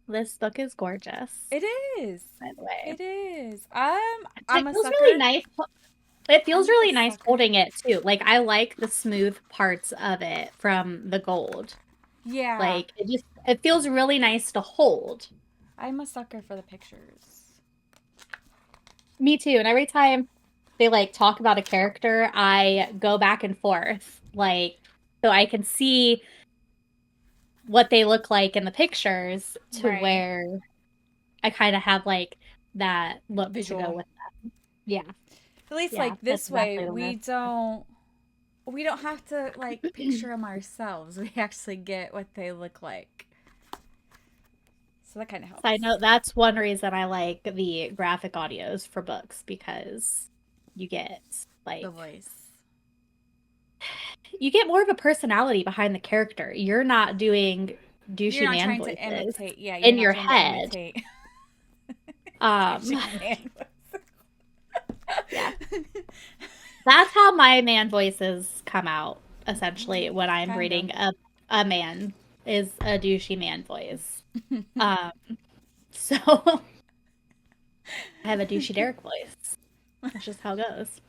This book is gorgeous, It is. by the way. It is. It I'm a feels really sucker. nice. It feels I'm a really nice sucker. holding it too. Like I like the smooth parts of it from the gold. Yeah, Like it feels really nice to hold. I'm a sucker for the pictures. Me too. And every time they like talk about a character, I go back and forth. Like so I can see what they look like in the pictures to Right. where I kind of have like that look to go Visual. with that. Yeah. At least Yeah, like that's this way exactly what I we don't have to like picture them ourselves. We actually get what they look like. So that kind of helps. Side note, that's one reason I like the graphic audios for books because you get The like voice. you get more of a personality behind the character. You're not doing You're douchey not man trying to voices imitate. Yeah, you're in not your trying to head. imitate Um, douchey man. yeah. That's how my man voices come out, essentially, when I'm Kind of. reading a man is a douchey man voice. Um, so I have a douchey Derek voice. That's just how it goes.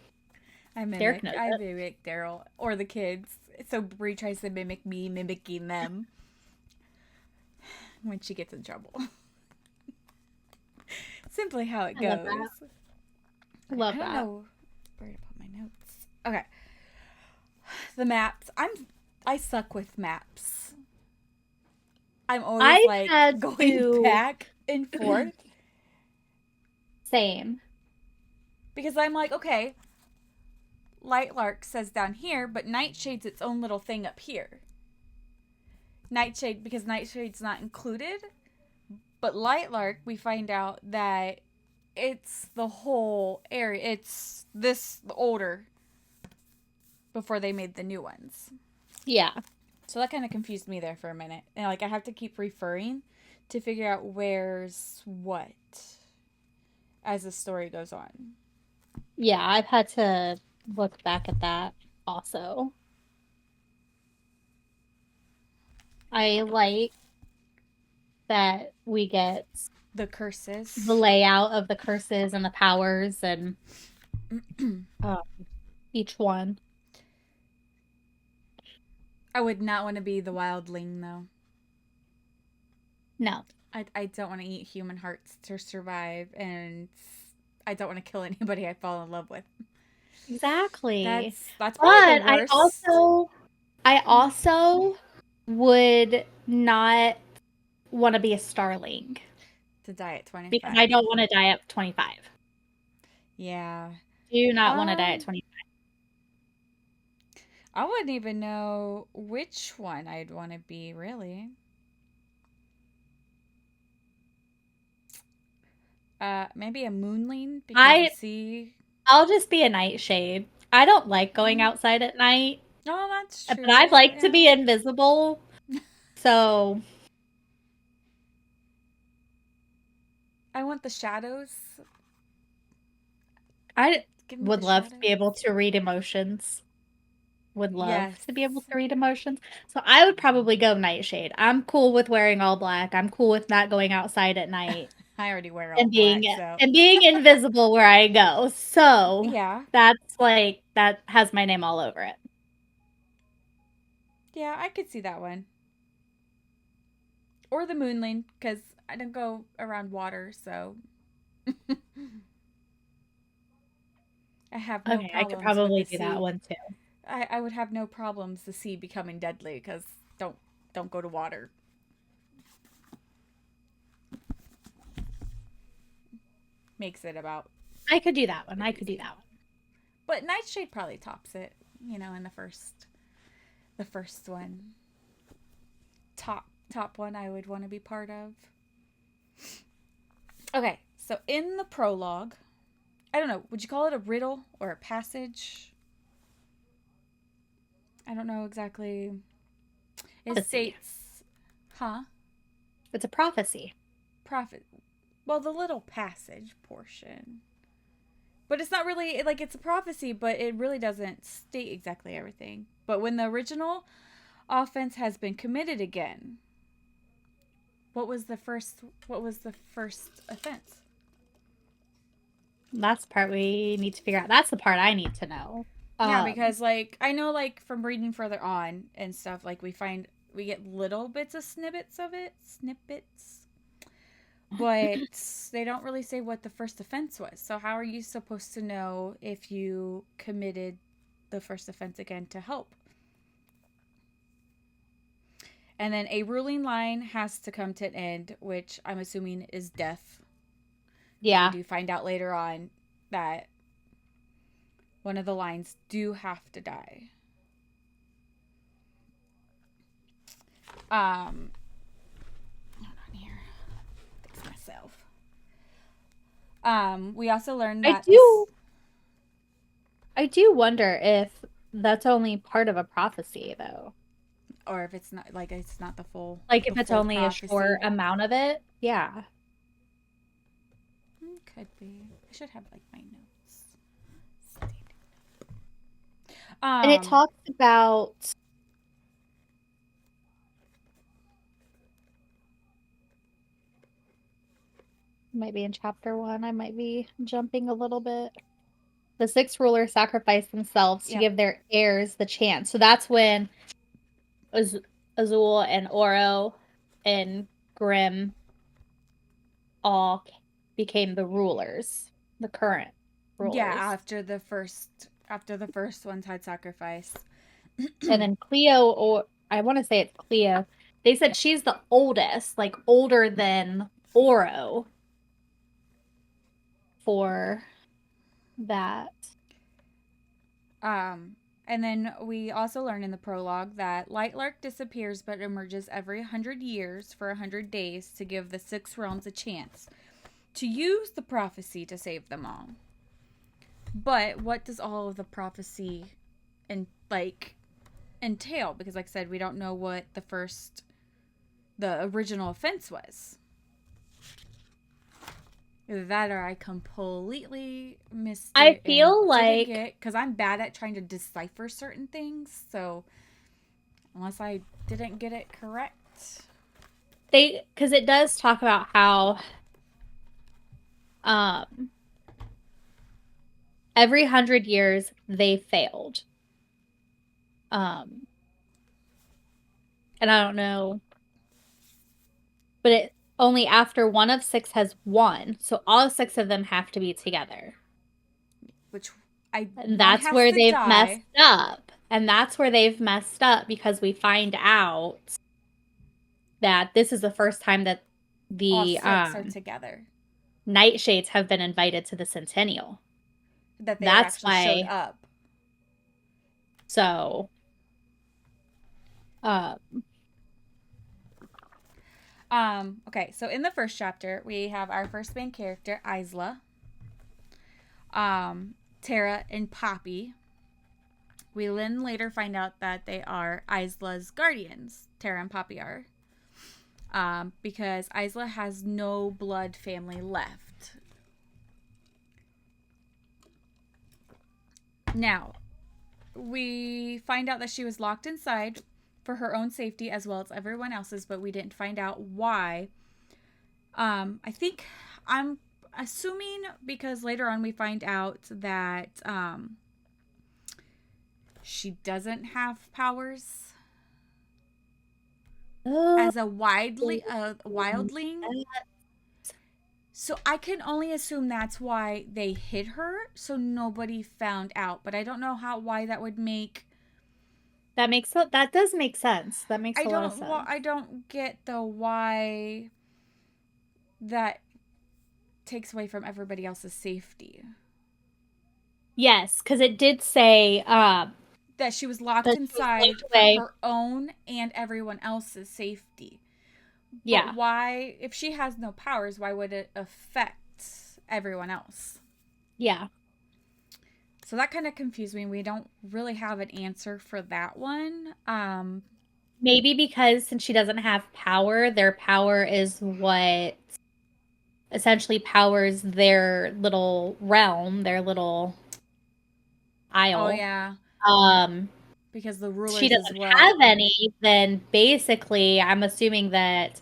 Derek knows I it. mimic Daryl or the kids. So Brie tries to mimic me, mimicking them when she gets in trouble. Simply how it I love goes. that. Okay, I Love don't that. know where to put my notes. Okay, the maps. I suck with maps. I'm always I've like had going to back and forth same. because I'm like, okay, Lightlark says down here, but Nightshade's its own little thing up here. Nightshade, because Nightshade's not included, but Lightlark, we find out that it's the whole area. It's this older before they made the new ones. Yeah. So that kind of confused me there for a minute. And like I have to keep referring to figure out where's what as the story goes on. Yeah, I've had to look back at that also. I like that we get The the curses. layout of the curses and the powers and um, each one. I would not want to be the wildling though. No, I don't want to eat human hearts to survive, and I don't want to kill anybody I fall in love with. exactly. That's But probably the worst. I also would not want to be a starling To die at because I 25. don't want to die at 25. Yeah. Do not want to die at Um, 25. I wouldn't even know which one I'd want to be, really. Maybe a moonling because the I sea. I'll just be a nightshade. I don't like going Mm. outside at night, Oh, that's but I'd true. like to Yeah. be invisible. So I want the shadows. I Give me the would love to be shadows. able to read emotions. Would love Yes. to be able to read emotions. So I would probably go nightshade. I'm cool with wearing all black. I'm cool with not going outside at night I already wear all and black, so. being invisible where I go. So Yeah. that's like that has my name all over it. Yeah, I could see that one. Or the moonling, because I don't go around water, so I have no Okay, I could problems with the probably do that sea. one too. I would have no problems the sea becoming deadly because don't don't go to water. Makes it about I could do that one. the I could do easy. that one. But Nightshade probably tops it, in the first one. Top one I would want to be part of. Okay, so in the prologue, I don't know, would you call it a riddle or a passage? I don't know exactly. It Prophecy. states, huh? It's a prophecy. Prophet. Well, the little passage portion. But it's not really like it's a prophecy, but it really doesn't state exactly everything. But when the original offense has been committed again, what was the first offense? That's the part we need to figure out. That's the part I need to know. Yeah, Um, because like I know like from reading further on and stuff, like we get little bits of snippets, but they don't really say what the first offense was. So how are you supposed to know if you committed the first offense again to help? And then a ruling line has to come to an end, which I'm assuming is death, because we yeah. do find out later on that one of the lines do have to die. Um, hold on here, fix myself. We also learned I that this, do I do wonder if that's only part of a prophecy though. or if it's not like it's not Like the if it's full only a short prophecy. amount of it. Yeah. Could be. I should have like my notes. And it Um, talks about might be in chapter 1. I might be jumping a little bit. The six rulers sacrifice themselves to yep. give their heirs the chance. So that's when Az Azul and Oro and Grimm all became the rulers, the current Yeah, rulers. after the first ones had sacrificed. And then Cleo, or I want to say it's Cleo, they said she's the oldest, like older than Oro for that. Um, and then we also learn in the prologue that Lightlark disappears but emerges every 100 years for 100 days to give the six realms a chance to use the prophecy to save them all. But what does all of the prophecy and like entail? Because like I said, we don't know what the original offense was. Either that or I completely missed I it and feel didn't like get, because I'm bad at trying to decipher certain things. So unless I didn't get it correct. because it does talk about how um every 100 years they failed. Um, and I don't know, but it only after one of six has won, so all six of them have to be together. Which I And one that's has where to they've messed die. up. And that's where they've messed up because we find out that this is the first time that All the six are together. nightshades have been invited to the Centennial. That they That's actually showed why. up. So, uh, Okay, so in the first chapter, we have our first main character, Isla, Tara, and Poppy. We then later find out that they are Isla's guardians. Tara and Poppy are. Because Isla has no blood family left. Now, we find out that she was locked inside for her own safety as well as everyone else's, but we didn't find out why. I think I'm assuming because later on we find out that she doesn't have powers oh, as a wildling. So I can only assume that's why they hid her, so nobody found out. But I don't know why that would make. that does make sense. That makes a lot of sense. I don't get the why that takes away from everybody else's safety. Yes, because it did say That she was locked that she was inside locked for away. her own and everyone else's safety. But Yeah, why, if she has no powers, why would it affect everyone else? yeah. So that kind of confused me. We don't really have an answer for that one. Maybe because since she doesn't have power, their power is what essentially powers their little realm, their little Oh isle. yeah, Um, because the she rulers as doesn't well. have any, then basically I'm assuming that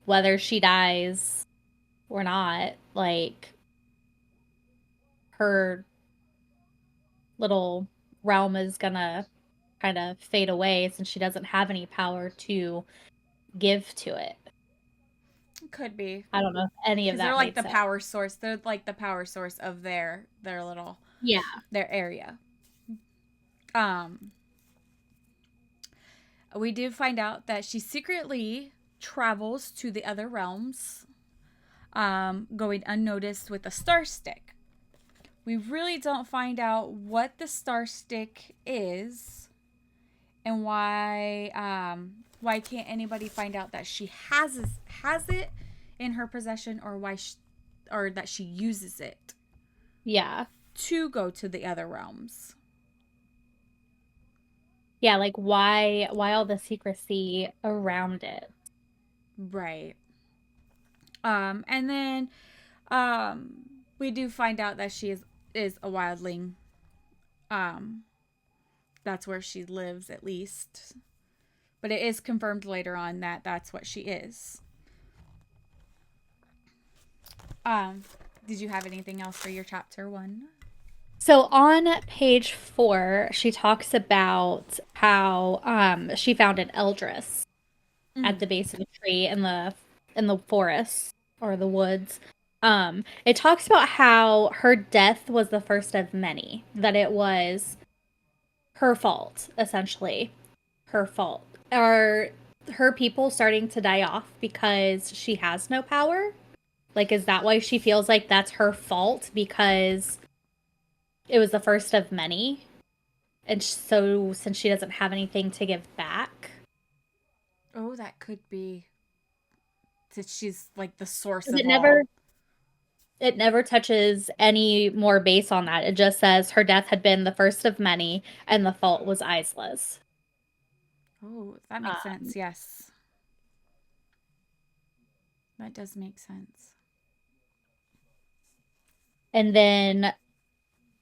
whether she dies or not, like her little realm is gonna kind of fade away since she doesn't have any power to give to it. Could be. I don't know if any of Because they're that like made the sense. power source. They're like the power source of their little Yeah. their area. Um, we do find out that she secretly travels to the other realms, going unnoticed with a star stick. We really don't find out what the star stick is and why can't anybody find out that she has it in her possession, or or that she uses it Yeah. to go to the other realms. Yeah, like why all the secrecy around it? Right. And then we do find out that she is a wildling. Um, that's where she lives at least, but it is confirmed later on that that's what she is. Um, did you have anything else for your chapter 1? So on page 4, she talks about how she found an eldris at Mm. the base of a tree in the forest or the woods. It talks about how her death was the first of many, that it was her fault, essentially. Her fault. Are her people starting to die off because she has no power? Like, is that why she feels like that's her fault because it was the first of many? And so, since she doesn't have anything to give back, Oh, that could be that she's like the source 'cause of all. it never touches any more base on that. It just says her death had been the first of many, and the fault was Isla's. Oh, that makes Um, sense. Yes, that does make sense. and then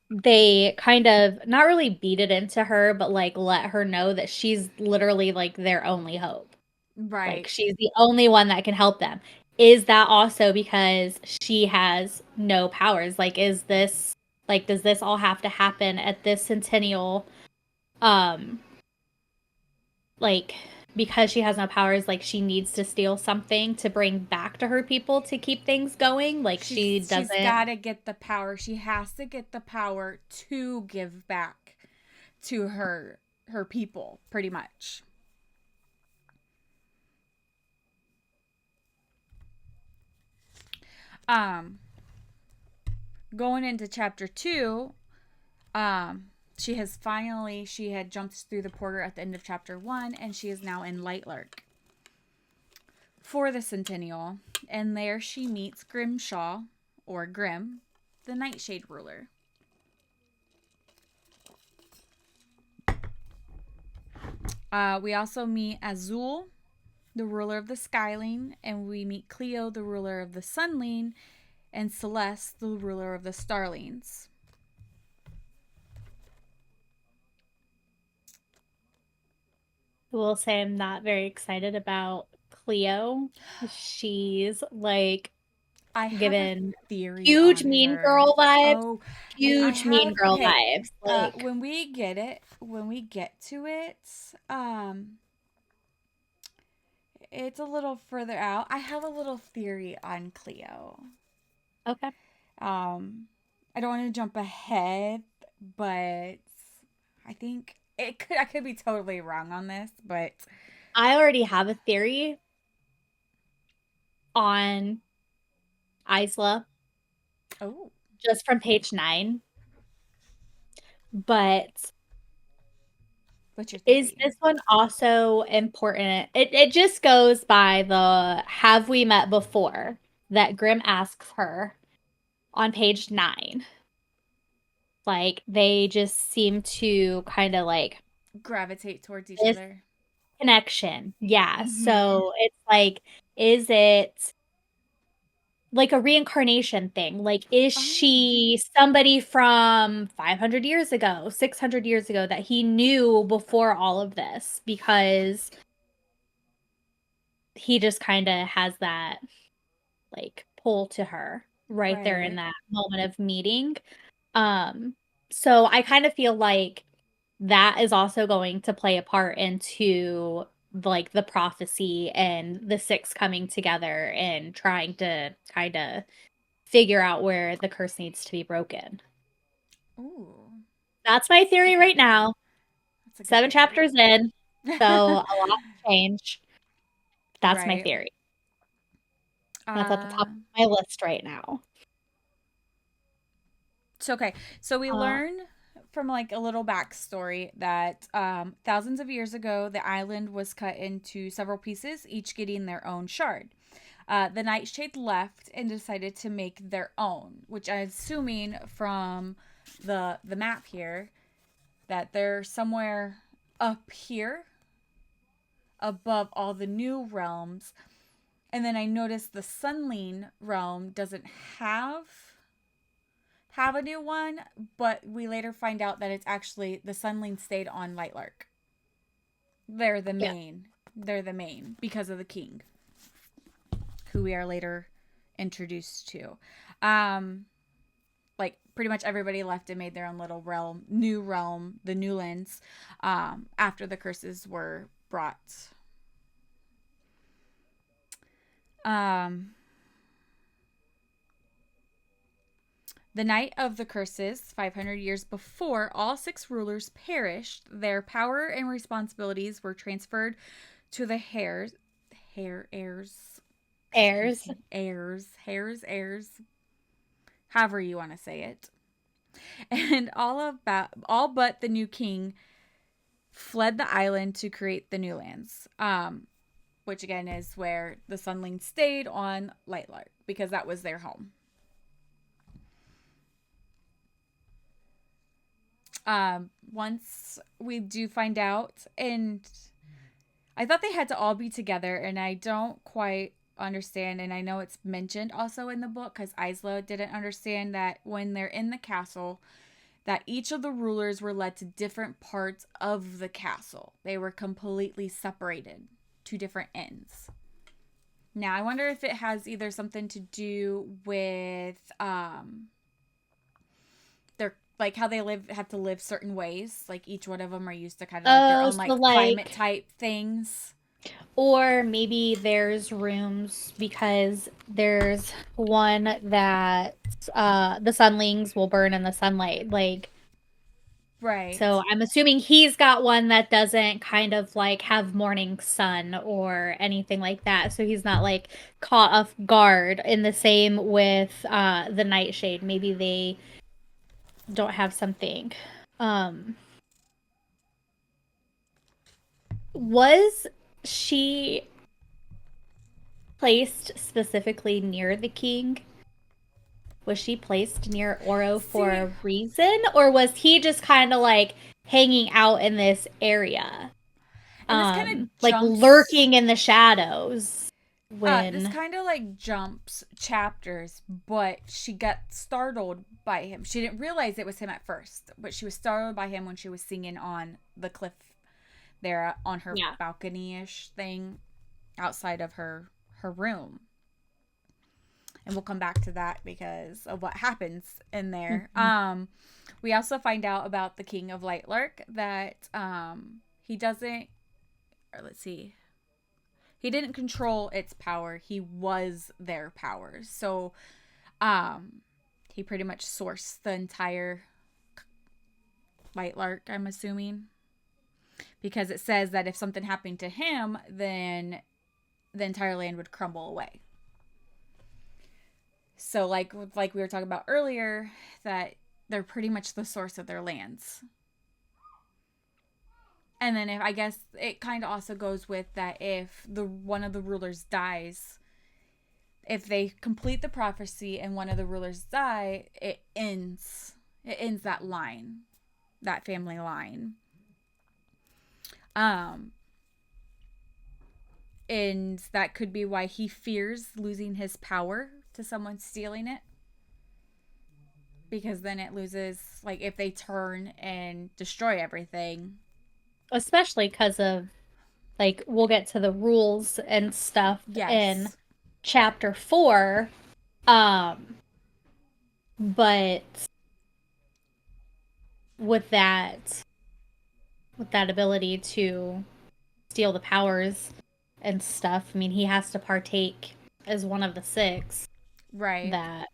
they kind of not really beat it into her, but like let her know that she's literally like their only hope. Like Right. she's the only one that can help them. Is that also because she has no powers? Like, is this like does this all have to happen at this centennial? Um, like because she has no powers, like she needs to steal something to bring back to her people to keep things going. Like she She's doesn't. got to get the power. She has to get the power to give back to her people, pretty much. Um, going into chapter 2, um, she had jumped through the portal at the end of chapter 1, and she is now in Lightlark for the Centennial, and there she meets Grimshaw, or Grim, the Nightshade ruler. We also meet Azul, the ruler of the Skyline, and we meet Cleo, the ruler of the Sunline, and Celeste, the ruler of the Starlings. I will say I'm not very excited about Cleo. She's like I have a given theory huge on mean her. girl vibes. Oh, I Huge mean have. girl Okay, vibes. Like when we get to it, it's a little further out. I have a little theory on Cleo. okay. Um, I don't want to jump ahead, but I think it could. I could be totally wrong on this, but I already have a theory on Isla oh, just from page 9. But what's your is theory? this one also important? It just goes by the have we met before that Grimm asks her on page 9. Like they just seem to kind of like Gravitate towards each this other. connection. Yeah. Mm-hmm. So it's like, is it like a reincarnation thing? Like, is Oh, she somebody from 500 years ago, 600 years ago that he knew before all of this? Because he just kind of has that like pull to her right there in Right. that moment of meeting. Um, so I kind of feel like that is also going to play a part into like the prophecy and the six coming together and trying to kind of figure out where the curse needs to be broken. Ooh, That's my that's a theory good right theory. now. That's a good 7 chapters theory. in, so a lot to change. That's my Right. theory. That's at the top Uh, of my list right now. so okay, so we Uh, learn from like a little backstory that thousands of years ago, the island was cut into several pieces, each getting their own shard. The Nightshade left and decided to make their own, which I'm assuming from the map here that they're somewhere up here above all the new realms. And then I noticed the Sunling realm doesn't have a new one, but we later find out that it's actually the Sunling stayed on Lightlark. They're the yeah. main. They're the main because of the king, who we are later introduced to. Um, like pretty much everybody left and made their own little realm, the Newlands, after the curses were brought. Um, the night of the curses, 500 years before all six rulers perished, their power and responsibilities were transferred to the hair heirs. Excuse Airs. me, heirs, however you want to say it. And all but the new king fled the island to create the new lands. Which again is where the Sunlings stayed on Lightlark because that was their home. Once we do find out, and I thought they had to all be together, and I don't quite understand. And I know it's mentioned also in the book because Isla didn't understand that when they're in the castle, that each of the rulers were led to different parts of the castle. They were completely separated to different ends. Now, I wonder if it has either something to do with their like how they have to live certain ways. Like each one of them are used to kind of like their Oh, own so like climate like, type things. or maybe there's rooms because there's one that the sunlings will burn in the sunlight. Like, Right. so I'm assuming he's got one that doesn't kind of like have morning sun or anything like that. So he's not like caught off guard. In the same with the nightshade. Maybe they don't have something. Um was she placed specifically near the king? Was she placed near Oro for See, a reason? Or was he just kind of like hanging out in this area? and this kind of Like jumps lurking in the shadows this when kind of like jumps chapters, but she got startled by him. She didn't realize it was him at first, but she was startled by him when she was singing on the cliff there on her yeah. balcony-ish thing outside of her room. And we'll come back to that because of what happens in there. Mhm. We also find out about the King of Lightlark that he doesn't, or let's see, he didn't control its power. He was their power. So um he pretty much sourced the entire Lightlark, I'm assuming. Because it says that if something happened to him, then the entire land would crumble away. So like we were talking about earlier, that they're pretty much the source of their lands. And then if I guess it kind of also goes with that if the one of the rulers dies, if they complete the prophecy and one of the rulers die, it ends that line, that family line. Um and that could be why he fears losing his power to someone stealing it, because then it loses, like if they turn and destroy everything. Especially because of like we'll get to the rules and stuff in Yes. chapter 4. Um, but with that ability to steal the powers and stuff, I mean, he has to partake as one of the six Right. that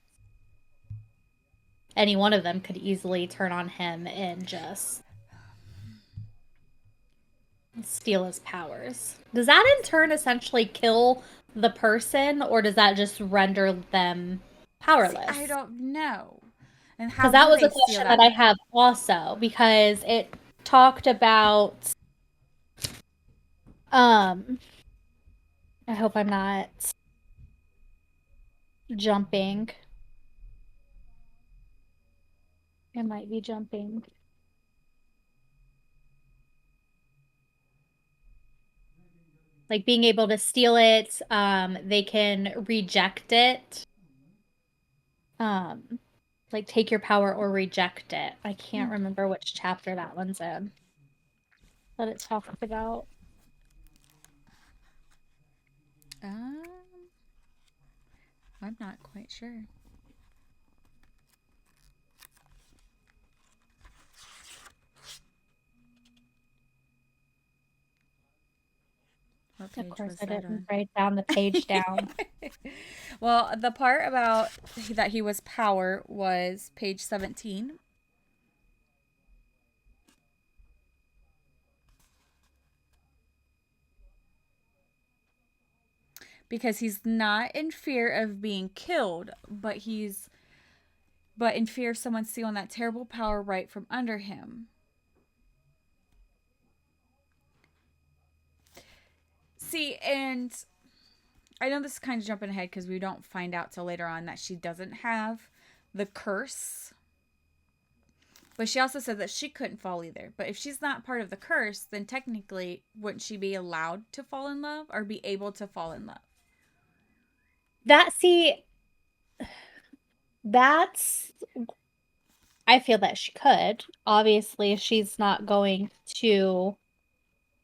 any one of them could easily turn on him and just steal his powers. Does that in turn essentially kill the person, or does that just render them See, I powerless? don't know. And how Because that do was they a steal question that? that I have also, because it talked about, um, I hope I'm not jumping. I might be jumping. Like being able to steal it, they can reject it. Um, like take your power or reject it. I Hmm. can't remember which chapter that one's in that it talks about. Um, I'm not quite sure. What Of page course, was I that didn't on? write down the page down. Well, the part about that he was power was page 17. Because he's not in fear of being killed, but in fear of someone stealing that terrible power right from under him. See, and I know this is kind of jumping ahead because we don't find out till later on that she doesn't have the curse. But she also said that she couldn't fall either. But if she's not part of the curse, then technically, wouldn't she be allowed to fall in love or be able to fall in love? That see, that's I feel that she could. Obviously, she's not going to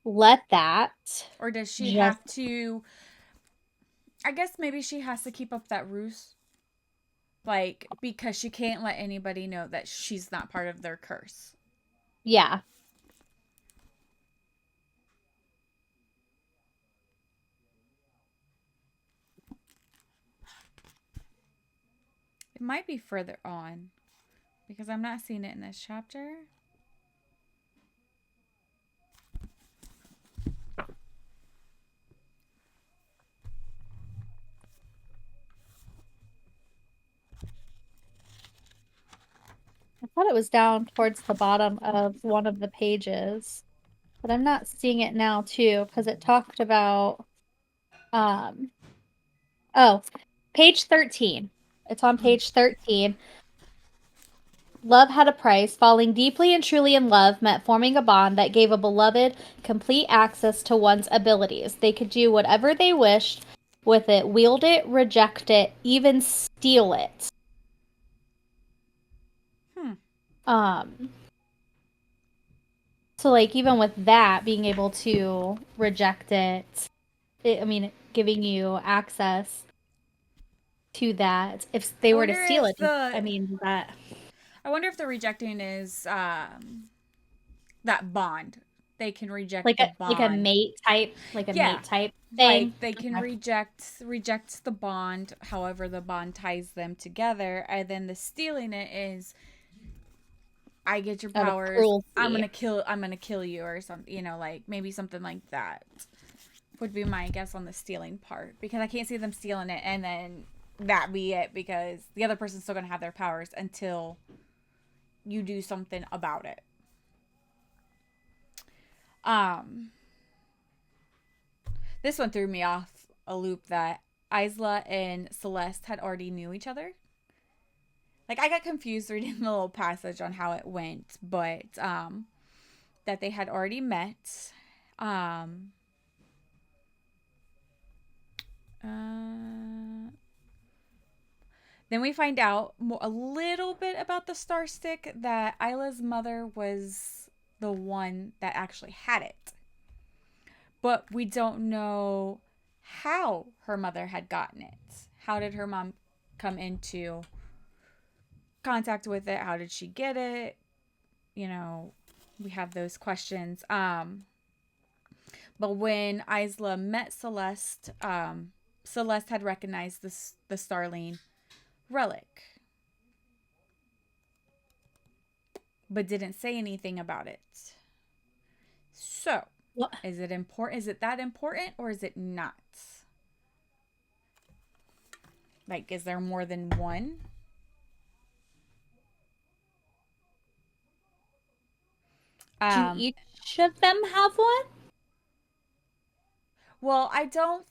let that Or does she just have to? I guess maybe she has to keep up that ruse. Like, because she can't let anybody know that she's not part of their curse. yeah. It might be further on because I'm not seeing it in this chapter. I thought it was down towards the bottom of one of the pages, but I'm not seeing it now too because it talked about um oh, page 13. It's on Mm. page 13. Love had a price. Falling deeply and truly in love meant forming a bond that gave a beloved complete access to one's abilities. They could do whatever they wished with it, wield it, reject it, even steal it. Hmm. Um, so like even with that, being able to reject it, I mean, giving you access to that. If they I were to wonder steal if it, the I mean that rejecting is that bond. They can reject like the a bond. mate type, like a Yeah. mate type thing. Like they can Okay. reject the bond, however the bond ties them together, and then the stealing it is I get your Out of powers. cruelty. I'm gonna kill you or something. Like maybe something like that would be my guess on the stealing part because I can't see them stealing it and then that be it because the other person's still gonna have their powers until you do something about it. Um, this one threw me off a loop that Isla and Celeste had already knew each other. Like I got confused reading the little passage on how it went, but that they had already met. Um, uh, then we find out a little bit about the star stick that Isla's mother was the one that actually had it. but we don't know how her mother had gotten it. How did her mom come into contact with it? How did she get it? You know, we have those questions. But when Isla met Celeste, Celeste had recognized the Starling relic, but didn't say anything about it. So, What? is it important? Is it that important, or is it not? Like, is there more than one? Do Um, each of them have one? well, I don't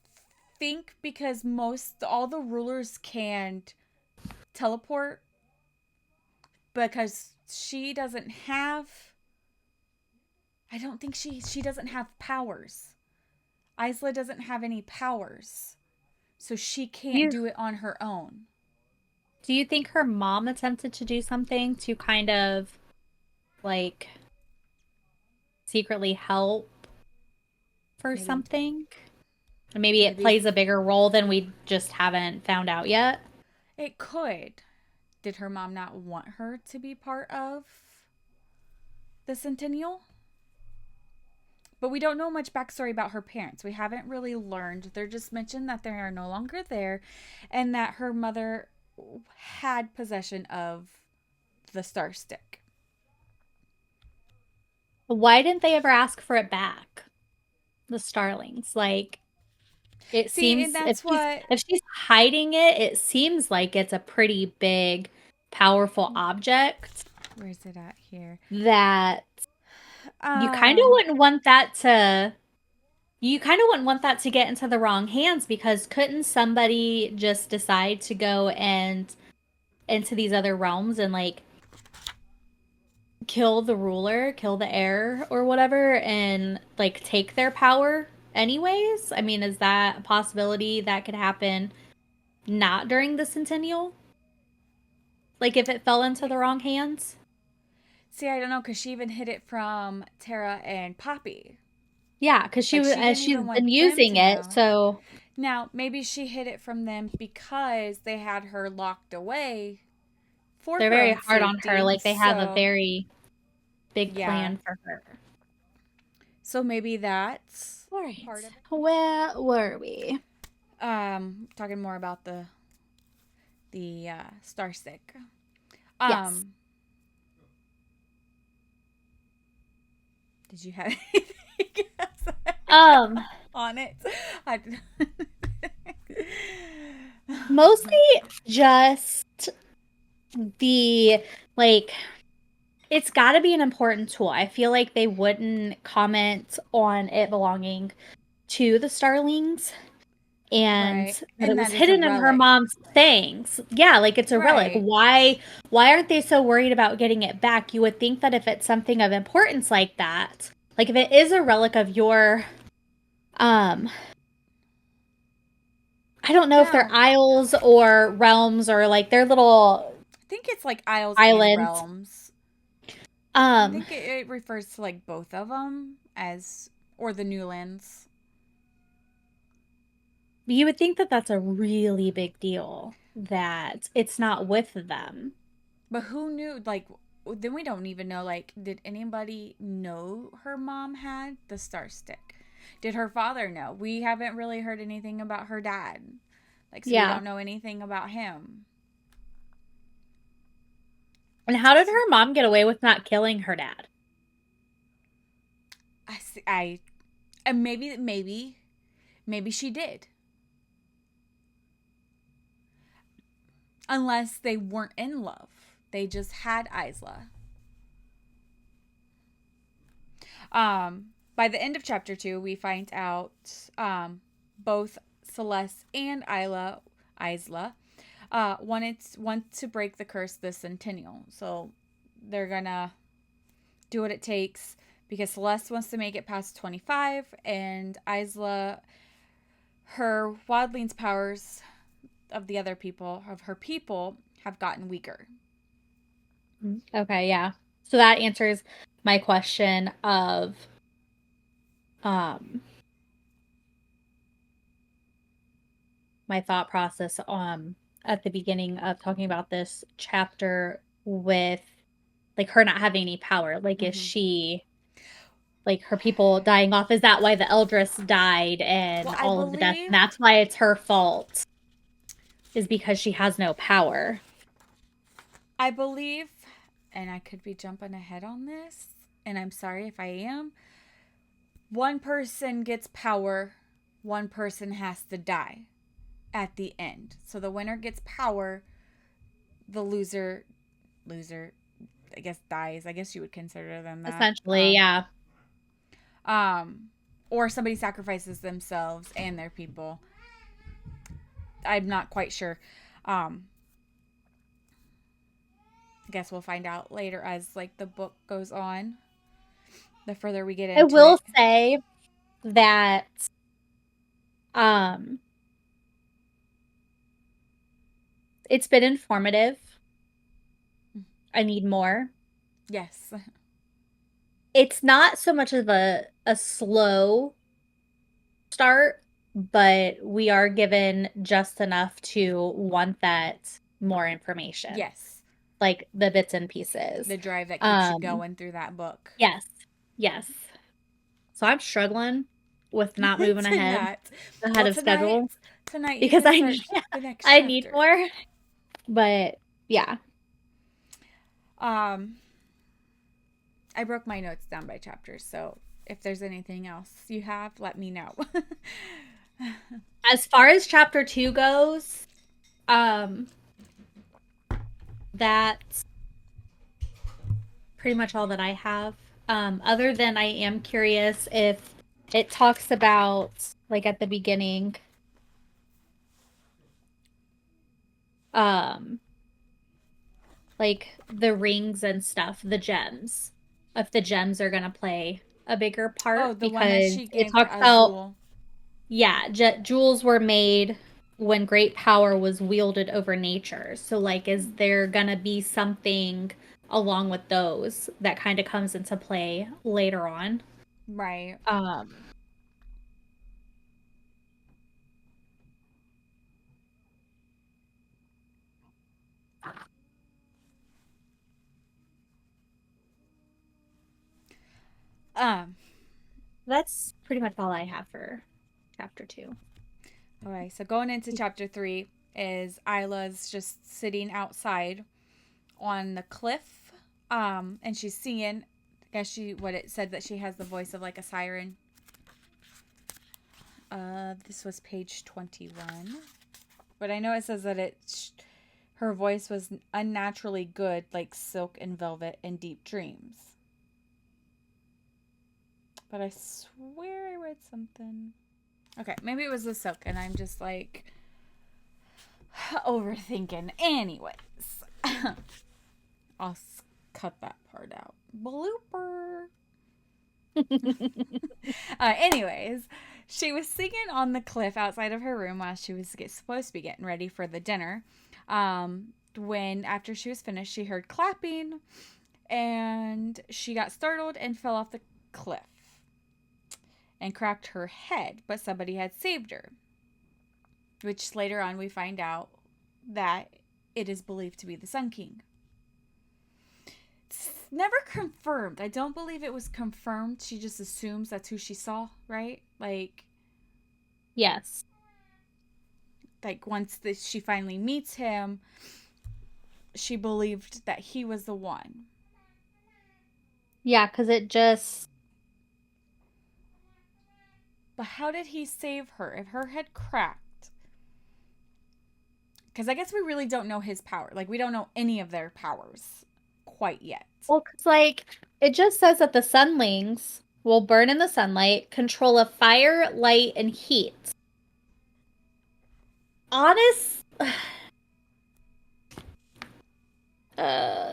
think because most all the rulers can teleport because she doesn't have. I don't think she doesn't have powers. Isla doesn't have any powers, so she can't You do it on her own. do you think her mom attempted to do something to kind of like secretly help for Maybe, something? And maybe it maybe plays a bigger role than we just haven't found out yet. it could. Did her mom not want her to be part of the Centennial? But we don't know much backstory about her parents. We haven't really learned. They're just mentioned that they are no longer there and that her mother had possession of the star stick. Why didn't they ever ask for it back? The starlings. Like it See, and seems that's what. if she's hiding it, it seems like it's a pretty big, powerful object Where's it at here? that you kind of Um, wouldn't want that to you kind of wouldn't want that to get into the wrong hands because couldn't somebody just decide to go and into these other realms and like kill the ruler, kill the heir or whatever and like take their power anyways? I mean, is that a possibility that could happen not during the centennial? Like if it fell into the wrong hands? see, I don't know because she even hid it from Tara and Poppy. Yeah, because Like she didn't she's even been want them using to it, know. so Now, maybe she hid it from them because they had her locked away for they're her very own hard on her. safety. Like they have a very big Yeah. plan for her. So maybe that's All right. part of it. Where were we? Talking more about the star stick. Yes. Um, did you have anything else Um, on it? I, Mostly just the like it's got to be an important tool. I feel like they wouldn't comment on it belonging to the Starlings and right, that it and was that is a hidden in her relic, mom's things. Yeah, like it's a relic. right? Why aren't they so worried about getting it back? You would think that if it's something of importance like that, like if it is a relic of your um I don't know if they're Now, isles or realms or like their little I think it's like Isles and islands. Realms. I Um, think it refers to like both of them as or the Newlands. you would think that that's a really big deal that it's not with them. But who knew? Like, then we don't even know. Like, did anybody know her mom had the star stick? Did her father know? We haven't really heard anything about her dad. Like, so we Yeah. don't know anything about him. And how did her mom get away with not killing her dad? I, I, and maybe she did. Unless they weren't in love, they just had Isla. By the end of chapter 2, we find out both Celeste and Isla, want to break the curse this centennial. So they're gonna do what it takes because Celeste wants to make it past 25, and Isla, her wildling's powers of the other people of her people have gotten weaker. Okay, yeah. So that answers my question of um my thought process at the beginning of talking about this chapter with like her not having any power. Like, is Mm-hmm. she like her people dying off? Is that why the Eldris died Well, and I all of the death? believe, And that's why it's her fault, is because she has no power. I believe, and I could be jumping ahead on this, and I'm sorry if I am. One person gets power, one person has to die at the end. So the winner gets power, the loser, I guess dies. I guess you would consider them that. Essentially, yeah. Um, or somebody sacrifices themselves and their people. I'm not quite sure. I guess we'll find out later as like the book goes on. The further we get I into will it. say that um it's been informative. I need more. Yes. It's not so much of a slow start, but we are given just enough to want that more information, Yes. like the bits and pieces. The drive that keeps you Um, going through that book. yes, yes. So I'm struggling with not moving Tonight. ahead Well, of schedule tonight you because can start the next I need chapter. more. But yeah, Um, I broke my notes down by chapters, so if there's anything else you have, let me know. as far as chapter 2 goes, um, that's pretty much all that I have. Other than I am curious if it talks about, like at the beginning, um, like the rings and stuff, the gems, if the gems are gonna play a bigger Oh, part the one that because she it gave talks to about, Azul. yeah, jewels were made when great power was wielded over nature. So, like, is there gonna be something along with those that kind of comes into play later on? Right. Um, Um, that's pretty much all I have for chapter 2. okay, so going into chapter 3 is Isla's just sitting outside on the cliff. And she's seeing, I guess what it said that she has the voice of like a siren. This was page 21. But I know it says that her voice was unnaturally good, like silk and velvet and deep dreams. But I swear I read something. Okay, maybe it was the silk, and I'm just like overthinking. Anyways, I'll cut that part out. Blooper. Anyways, she was singing on the cliff outside of her room while she was supposed to be getting ready for the dinner. When after she was finished, she heard clapping, and she got startled and fell off the cliff and cracked her head. But somebody had saved her, which later on we find out that it is believed to be the Sun King. It's never confirmed. I don't believe it was confirmed. She just assumes that's who she saw, right? Yes. Like once she finally meets him, she believed that he was the one. Yeah, because it just, But how did he save her if her head cracked? Because I guess we really don't know his power. Like, we don't know any of their powers quite yet. well, because like it just says that the sunlings will burn in the sunlight, control of fire, light, and heat. Honest, uh,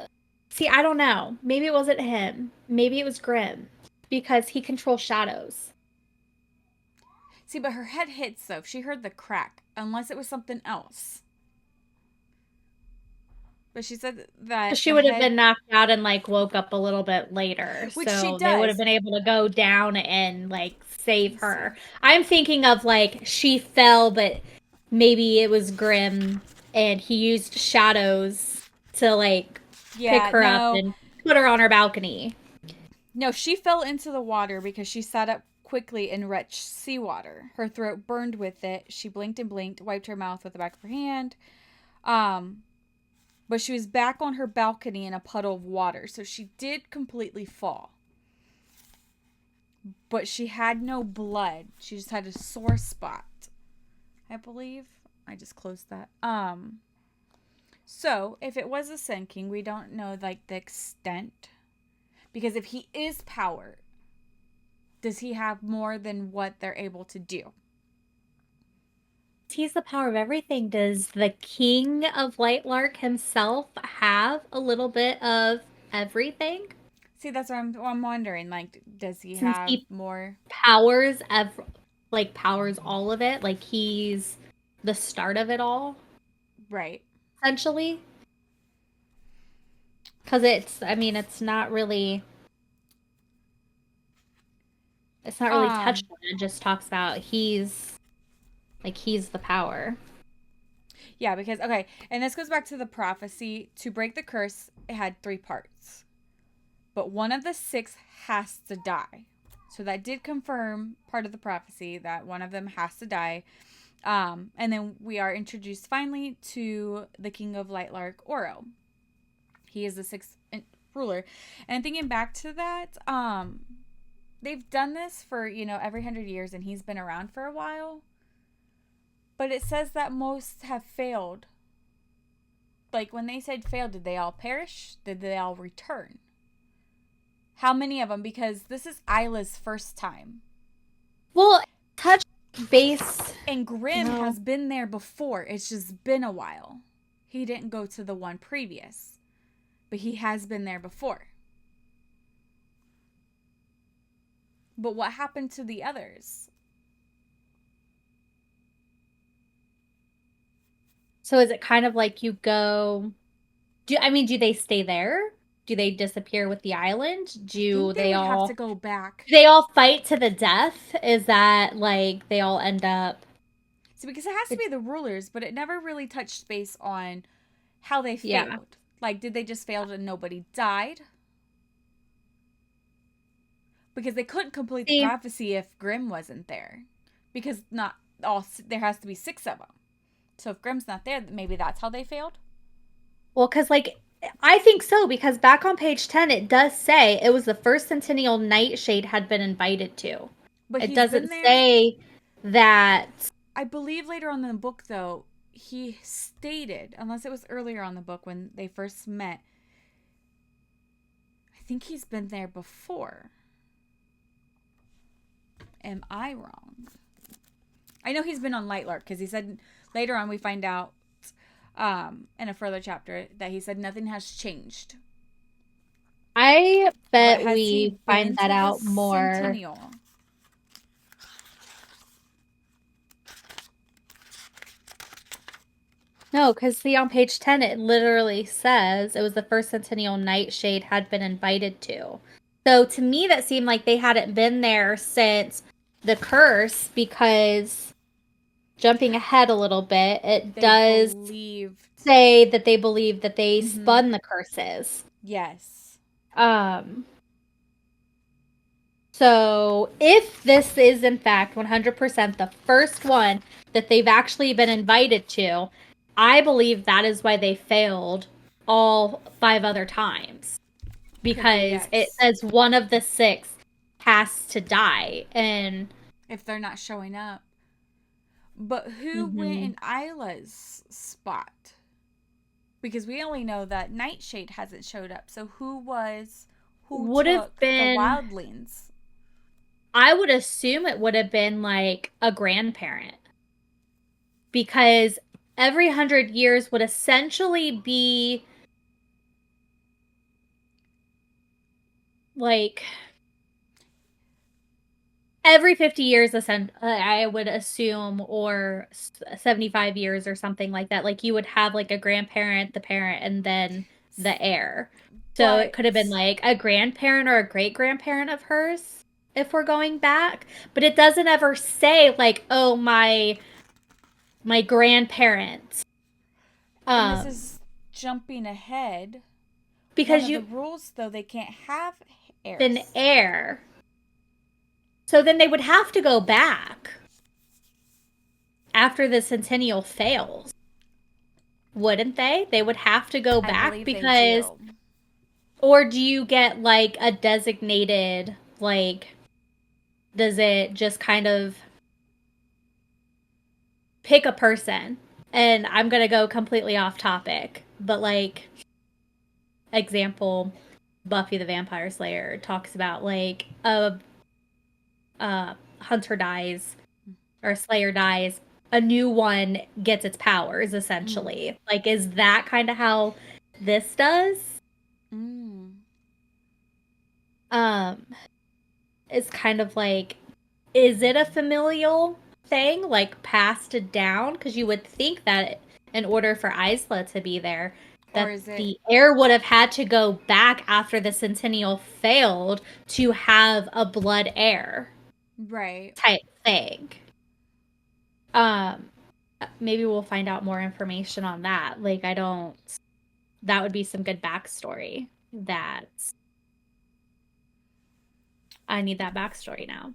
see, I don't know. Maybe it wasn't him. Maybe it was Grim because he controls shadows. See, but her head hits, though. She heard the crack, unless it was something else. But she said that She the would have head, been knocked out and like woke up a little bit later. which she So they would have does. been able to go down and like Let save me see. her. I'm thinking of like she fell, but maybe it was Grimm and he used shadows to like pick Yeah, her up no. and put her on her balcony. No, she fell into the water because she sat up quickly in wretched seawater. Her throat burned with it. She blinked and blinked, wiped her mouth with the back of her hand. Um, but she was back on her balcony in a puddle of water, so she did completely fall. But she had no blood. She just had a sore spot, I believe. I just closed that. So if it was a Sun King, we don't know like the extent. Because if he is power, does he have more than what they're able to do? He's the power of everything. Does the king of Lightlark himself have a little bit of everything? See, that's what I'm wondering. Like, does he Since have he more? powers all of it, like he's the start of it all, Right. essentially. Because I mean, it's not really touched Um. on. It just talks about he's the power. Yeah, because okay, and this goes back to the prophecy. To break the curse, it had three parts, but one of the six has to die. So that did confirm part of the prophecy that one of them has to die. And then we are introduced finally to the King of Lightlark, Oro. He is the sixth ruler. And thinking back to that, they've done this for, every 100 years, and he's been around for a while. But it says that most have failed. Like when they said failed, did they all perish? Did they all return? How many of them? Because this is Isla's first time. Well, touch base. And Grimm No. has been there before. It's just been a while. He didn't go to the one previous, but he has been there before. But what happened to the others? So is it kind of like you go? Do they stay there? Do they disappear with the island? I think they would have to go back. Do they all fight to the death? Is that like they all end up? So because it has to be the rulers, but it never really touched base on how they Yeah. failed. Like, did they just fail and nobody died? Because they couldn't complete the See, prophecy if Grimm wasn't there. Because not all, there has to be six of them. So if Grimm's not there, maybe that's how they failed. well, because like I think so because back on page 10 it does say it was the first Centennial Nightshade had been invited to. But It he's been doesn't there. say that. I believe later on in the book, though, he stated, unless it was earlier on the book when they first met, I think he's been there before. Am I wrong? I know he's been on Lightlark because he said later on we find out in a further chapter that he said nothing has changed. I But bet has he we been find that to the out more. Centennial? No, because see on page 10 it literally says it was the first Centennial Nightshade had been invited to. So to me that seemed like they hadn't been there since the curse because jumping ahead a little bit, it They does believed. say that they believe that they Mm-hmm. spun the curses. Yes. Um so if this is in fact 100% the first one that they've actually been invited to, I believe that is why they failed all five other times. Could be, Because it yes. says one of the six has to die. And If they're not showing up. But who went mhm, in Isla's spot? Because we only know that Nightshade hasn't showed up. So who would have took the been, wildlings? I would assume it would have been like a grandparent. Because every 100 years would essentially be like every 50 years I would assume, or 75 years or something like that. Like you would have like a grandparent, the parent, and then the heir. So it But could have been like a grandparent or a great grandparent of hers if we're going back, but it doesn't ever say like, oh, my my grandparents. And this Um, is jumping ahead. One because of the you rules, though, they can't have thin heirs. air. So then they would have to go back after the centennial fails, wouldn't they? They would have to go I back believe they because, do. or do you get like a designated, like, does it just kind of pick a person? And I'm gonna go completely off topic, but like, example, Buffy the Vampire Slayer talks about like a hunter dies or a slayer dies, a new one gets its powers Mm. essentially. Like, is that kind of how this does? Mm. Um, it's kind of like, is it a familial thing, like passed down? Because you would think that in order for Isla to be there, Or that is it the heir would have had to go back after the Centennial failed to have a blood heir right? type thing. Um, maybe we'll find out more information on that. Like, I don't, that would be some good backstory. That I need that backstory now.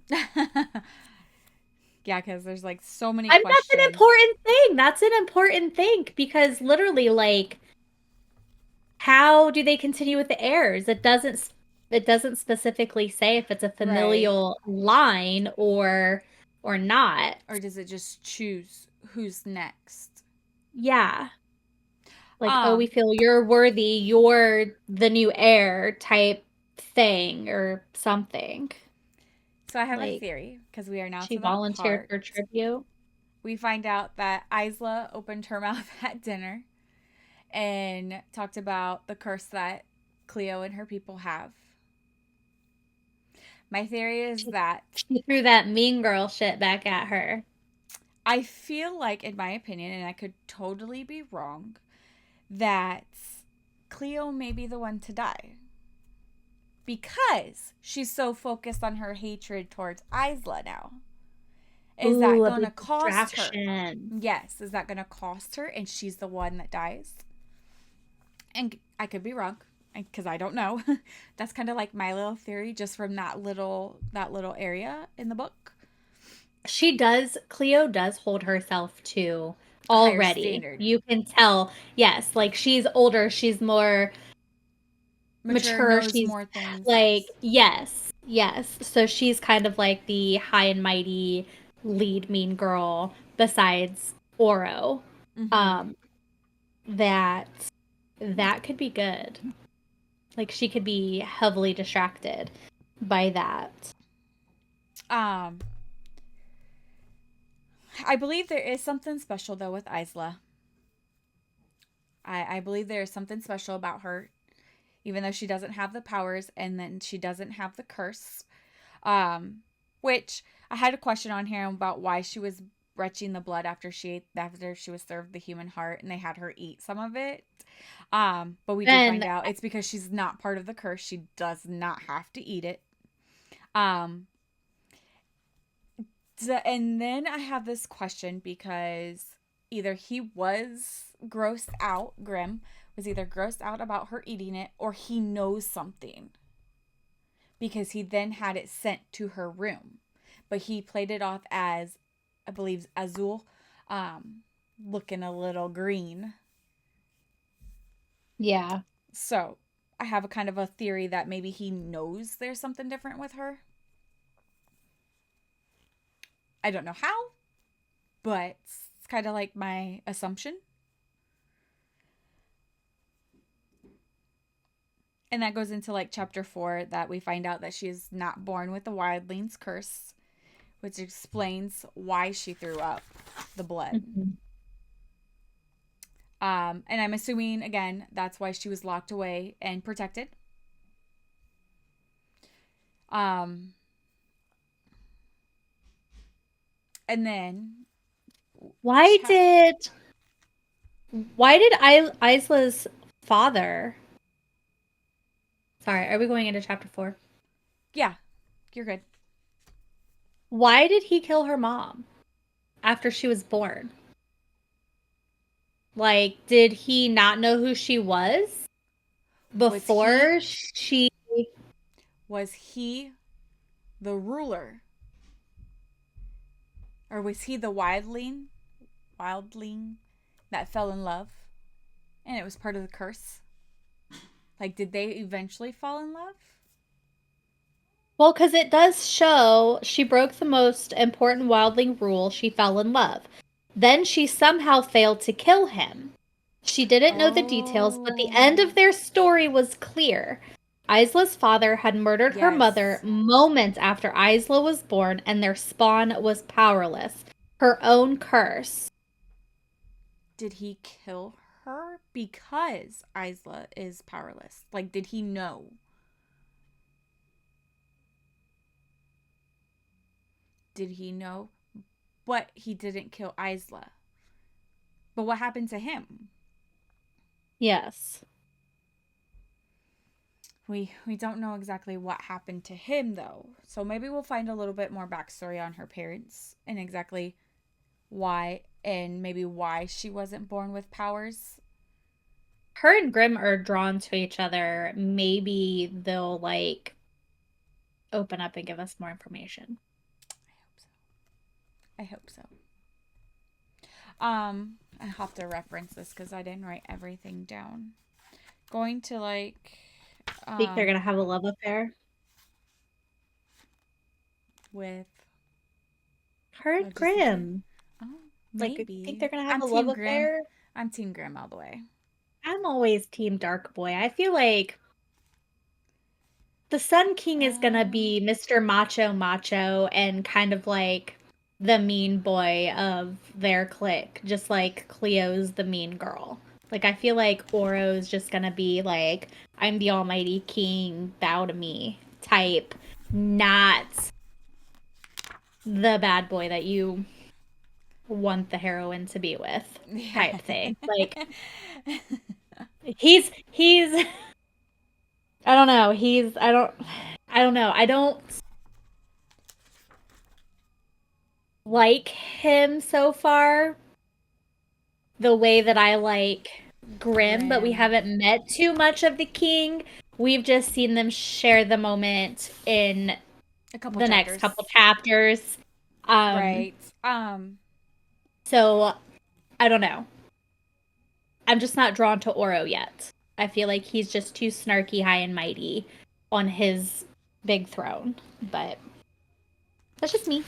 Yeah, because there's like so many And that's an questions. important thing. That's an important thing because literally, like, how do they continue with the heirs? It doesn't specifically say if it's a Right. familial line or not. Or does it just choose who's next? Yeah. Like, oh, we Um, feel you're worthy, you're the new heir type thing or something. so I have a Like, theory because we are now she to that volunteered part. for tribute. We find out that Isla opened her mouth at dinner and talked about the curse that Cleo and her people have. My theory is She, that she threw that mean girl shit back at her. I feel like, in my opinion, and I could totally be wrong, that Cleo may be the one to die because she's so focused on her hatred towards Isla now. Is that Ooh, a going to big cost her? distraction. Yes. Is that going to cost her and she's the one that dies? And I could be wrong because I don't know. That's kind of like my little theory just from that little area in the book. Cleo does hold herself to A higher already. standard. You can tell, yes, like she's older, she's more Mature, mature, knows she's more things. like, Yes. yes, yes. So she's kind of like the high and mighty lead mean girl besides Oro. Mm-hmm. Um, that that could be good. Like she could be heavily distracted by that. Um, I believe there is something special though with Isla. I believe there is something special about her, even though she doesn't have the powers and then she doesn't have the curse. Um, which I had a question on here about why she was retching the blood after she was served the human heart and they had her eat some of it. But we do find And out it's because she's not part of the curse. She does not have to eat it. Um, and then I have this question because either he was grossed out, Grim was either grossed out about her eating it, or he knows something because he then had it sent to her room. But he played it off as, I believe, Azul, looking a little green. yeah, So I have a kind of a theory that maybe he knows there's something different with her. I don't know how, but it's kind of like my assumption. And that goes into like chapter 4 that we find out that she is not born with the wildling's curse, which explains why she threw up the blood. mhm. And I'm assuming again that's why she was locked away and protected. Um, and then Why chap did Isla's father? Sorry, are we going into chapter 4? yeah, you're good. Why did he kill her mom after she was born? Like, did he not know who she was Was he before she? was he the ruler, or was he the wildling that fell in love and it was part of the curse? Like, did they eventually fall in love? Well, because it does show she broke the most important wildling rule. She fell in love. Then she somehow failed to kill him. She didn't know the details, but the end Oh, of their story was clear. Isla's father had murdered her mother yes. moments after Isla was born, and their spawn was powerless. Her own curse. Did he kill her because Isla is powerless? Like, did he know? Did he know? But he didn't kill Isla. But what happened to him? Yes. We don't know exactly what happened to him though. So maybe we'll find a little bit more backstory on her parents and exactly why, and maybe why she wasn't born with powers. Her and Grimm are drawn to each other. Maybe they'll like open up and give us more information. I hope so. I have to reference this because I didn't write everything down. Going to like Think they're um gonna have a love affair. with Her and just the two. Grimm. Oh, Like, I think they're maybe. gonna have I'm a love Team Grim. affair. I'm Team Grim all the way. I'm always team Dark Boy. I feel like the Sun King is gonna Um, be Mr. Macho Macho and kind of like the mean boy of their clique, just like Cleo's the mean girl. Like I feel like Oro's just gonna be like, I'm the almighty king, bow to me type, not the bad boy that you want the heroine to be with yeah. type thing. Like he's I don't know. I don't know. I don't like him so far the way that I like Grimm, but we Grim. haven't met too much of the king. We've just seen them share the moment in A couple the next chapters. couple chapters. Um, Right. so I don't know. I'm just not drawn to Oro yet. I feel like he's just too snarky, high and mighty on his big throne. But that's just me.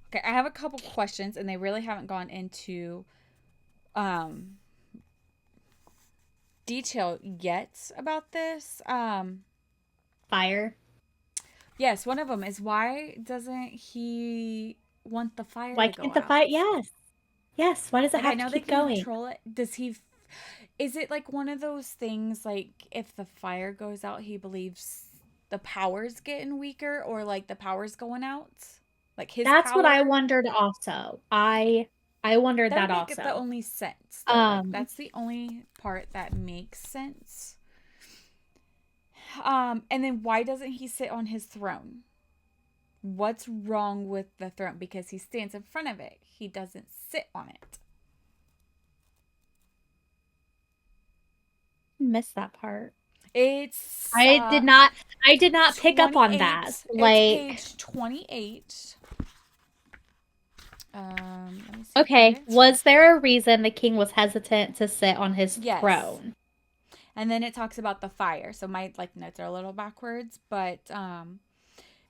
Okay, I have a couple questions and they really haven't gone into um detail yet about this. Fire. Yes, one of them is why doesn't he want the fire Why to go can't the out? fire? Yes. Yes. Why does it Like I have to know they keep can going? control it. Does he is it like one of those things like if the fire goes out he believes the power's getting weaker or like the power's going out? Like his That's what I power? wondered also. I wondered That that would make it the also. only sense though. Like Um, that's the only part that makes sense. And then why doesn't he sit on his throne? What's wrong with the throne? Because he stands in front of it. He doesn't sit on it. missed that part. It's I did not I did not pick up on that. 28. It's Like, page 28. Let me see if I can okay, get it. was there a reason the king was hesitant to sit on his Yes. throne? And then it talks about the fire. So my like notes are a little backwards, but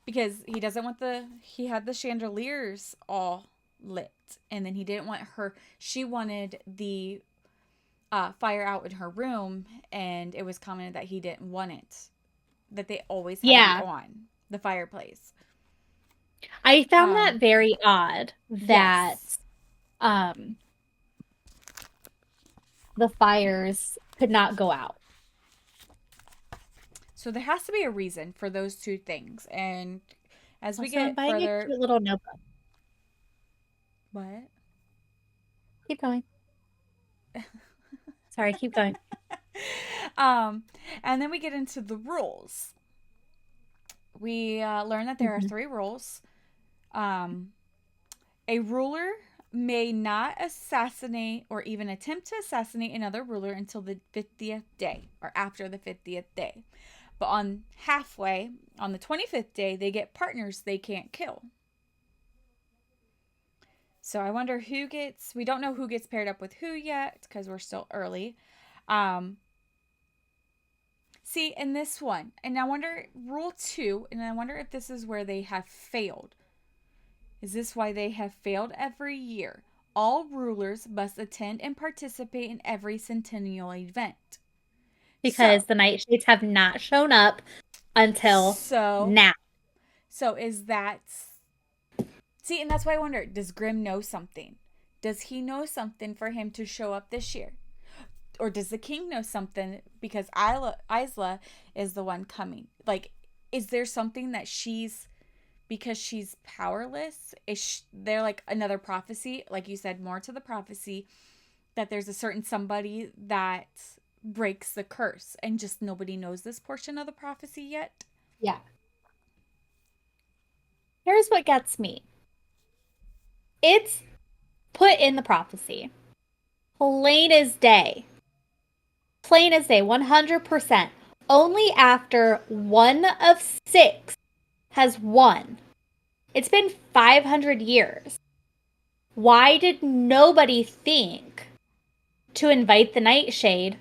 because he doesn't want he had the chandeliers all lit and then he didn't want her she wanted the fire out in her room and it was commented that he didn't want it, that they always had to be Yeah, on the fireplace. I found that um very odd that yes, um the fires could not go out. so there has to be a reason for those two things, and as we Also, I'm get buying a further. cute little notebook. What? Keep going. Sorry, keep going. um and then we get into the rules. We learn that there are Mhm. three rules. um a ruler may not assassinate or even attempt to assassinate another ruler until the 50th day or after the 50th day. But on halfway, on the 25th day, they get partners they can't kill. So I wonder who gets, we don't know who gets paired up with who yet because we're still early. Um, See, in this one, and I wonder, rule two, and I wonder if this is where they have failed. Is this why they have failed every year? All rulers must attend and participate in every centennial event. because So, the nightshades have not shown up until so, now. so is that. See, and that's why I wonder, does Grimm know something? Does he know something for him to show up this year? Or does the king know something because Isla is the one coming? Like, is there something that she's, because she's powerless, is there like another prophecy, like you said, more to the prophecy, that there's a certain somebody that breaks the curse and just nobody knows this portion of the prophecy yet? Yeah. Here's what gets me. It's put in the prophecy. Plain as day. Plain as day, 100%. Only after one of six has won. It's been 500 years. Why did nobody think to invite the nightshade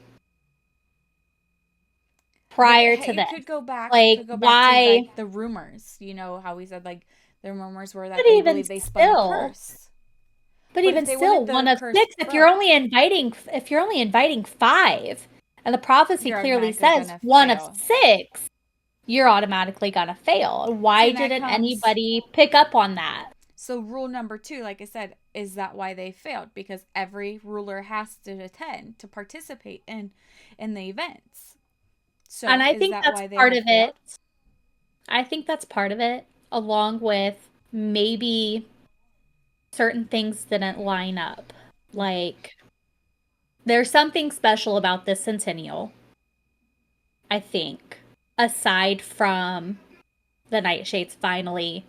But prior to it this? could go back. It Like, could go back to why? like the rumors. You know how we said like the rumors were that But they even believe they spun the still, curse. but But if even they still, wanted one the of curse six, broke, if you're only inviting five, and the prophecy you're clearly automatically says gonna one of fail. six, you're automatically gonna fail. See, Why and that didn't comes. anybody pick up on that? So rule number two, like I said, is that why they failed? Because every ruler has to attend to participate in the events. And So I is think that that's why they part have of it. failed? I think that's part of it, along with maybe certain things didn't line up. Like, there's something special about this centennial, I think, aside from the Nightshades finally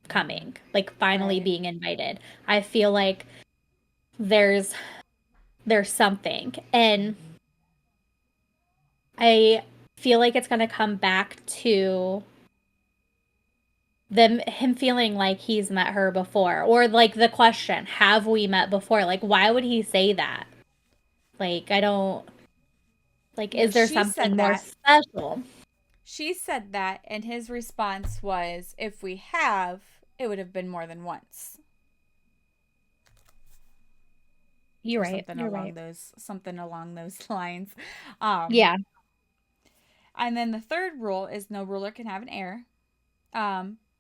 coming, like finally Right. being invited. I feel like there's something. And I feel like it's going to come back to him feeling like he's met her before, or like the question, have we met before? Like, why would he say that? Like, I don't, like, No, is there she something said more that. special? She said that, and his response was, if we have, it would have been more than once. You're Or right. You're right. something along those lines. Um Yeah. and then the third rule is no ruler can have an heir.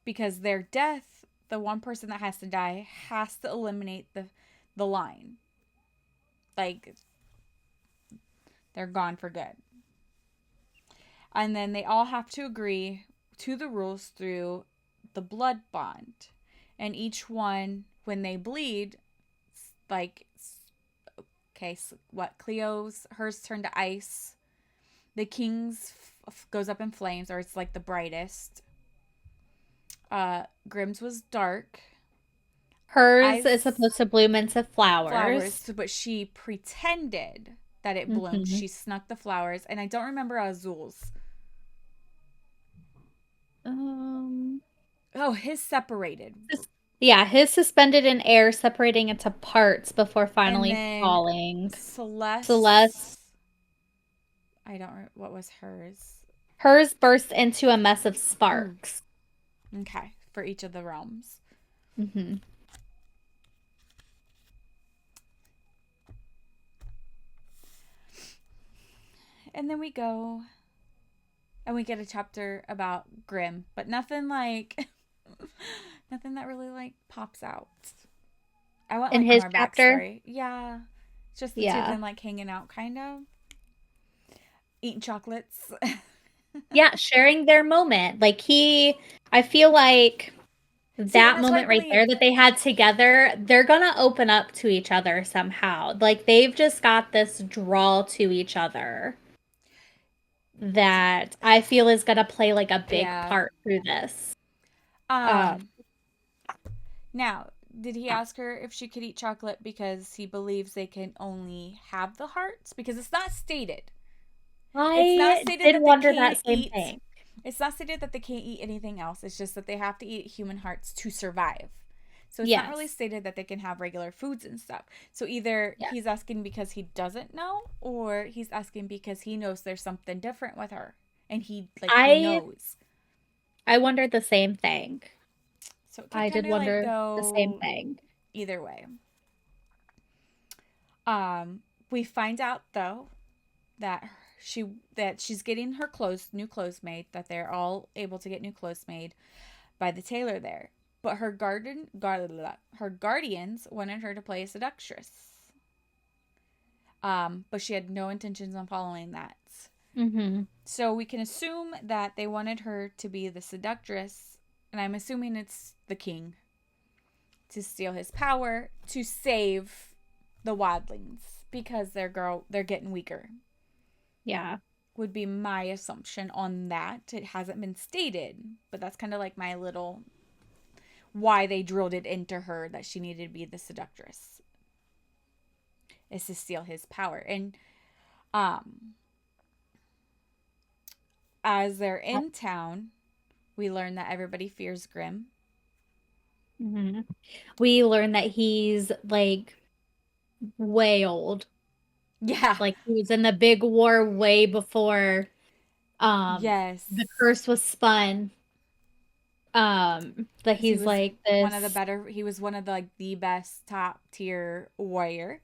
Because their death, the one person that has to die has to eliminate the line. Like they're gone for good. And then they all have to agree to the rules through the blood bond. And each one, when they bleed, like, okay, so what, Cleo's, hers turned to ice. The king's goes up in flames, or it's like the brightest. Grimm's was dark. Hers is Eyes supposed to bloom into flowers. flowers, but she pretended that it bloomed. Hmm. She snuck the flowers, and I don't remember Azul's. Um, Oh, his separated, yeah, his suspended in air, separating into parts before and finally then falling. Celeste, Celeste. I don't. What was hers? hers burst into a mess of Mm, sparks. okay, for each of the realms. Hmm. And then we go and we get a chapter about Grimm, but nothing like nothing that really like pops out. I want In like his more chapter, backstory. Yeah. It's just the two of yeah. them like hanging out kind of. Eating chocolates. Yeah, sharing their moment. I feel like See, and that that's why I moment right believe there that they had together, they're gonna open up to each other somehow. Like they've just got this draw to each other that I feel is gonna play like a big yeah. part through this. Uh, Um now, did he ask her if she could eat chocolate because he believes they can only have the hearts? Because it's not stated. It's not I stated did that they wonder can't that same eat. thing. It's not stated that they can't eat anything else. It's just that they have to eat human hearts to survive. So it's not really Yes. stated that they can have regular foods and stuff. So either Yeah. he's asking because he doesn't know, or he's asking because he knows there's something different with her, and he I knows. I wondered the same thing. So it could I kind did of like wonder the same go thing. either way. Um, we find out though that she that she's getting her new clothes made. That they're all able to get new clothes made by the tailor there. But her guardians wanted her to play a seductress. But she had no intentions on following that. Mm-hmm. So we can assume that they wanted her to be the seductress, and I'm assuming it's the king, to steal his power to save the wildlings because they're getting weaker. Yeah. Would be my assumption on that. It hasn't been stated, but that's kind of like my little why they drilled it into her that she needed to be the seductress is to steal his power. And um as they're in town, we learn that everybody fears Grim. Mm-hmm. We learned that he's like way old. Yeah. Like he was in the big war way before um the Yes. curse was spun. That Because he he's was like one of the this, better, he was one of the like the best top tier warrior.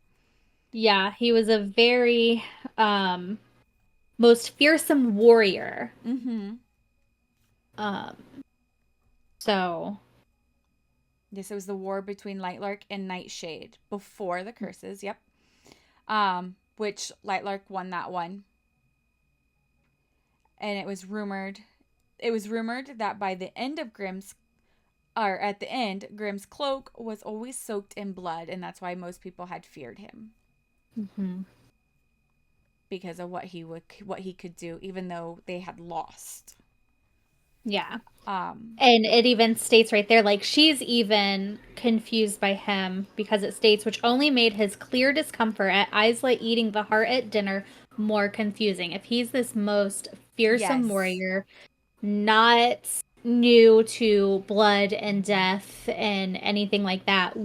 yeah, he was a very um most fearsome warrior. Mm-hmm. Um so Yes, it was the war between Lightlark and Nightshade before the curses. Yep. Which Lightlark won that one, and it was rumored that by the end of Grimm's or at the end, Grimm's cloak was always soaked in blood, and that's why most people had feared him mhm, because of what he could do, even though they had lost. yeah. Um, And it even states right there, like she's even confused by him because it states, which only made his clear discomfort at Isla eating the heart at dinner more confusing. If he's this most fearsome yes, warrior, not new to blood and death and anything like that,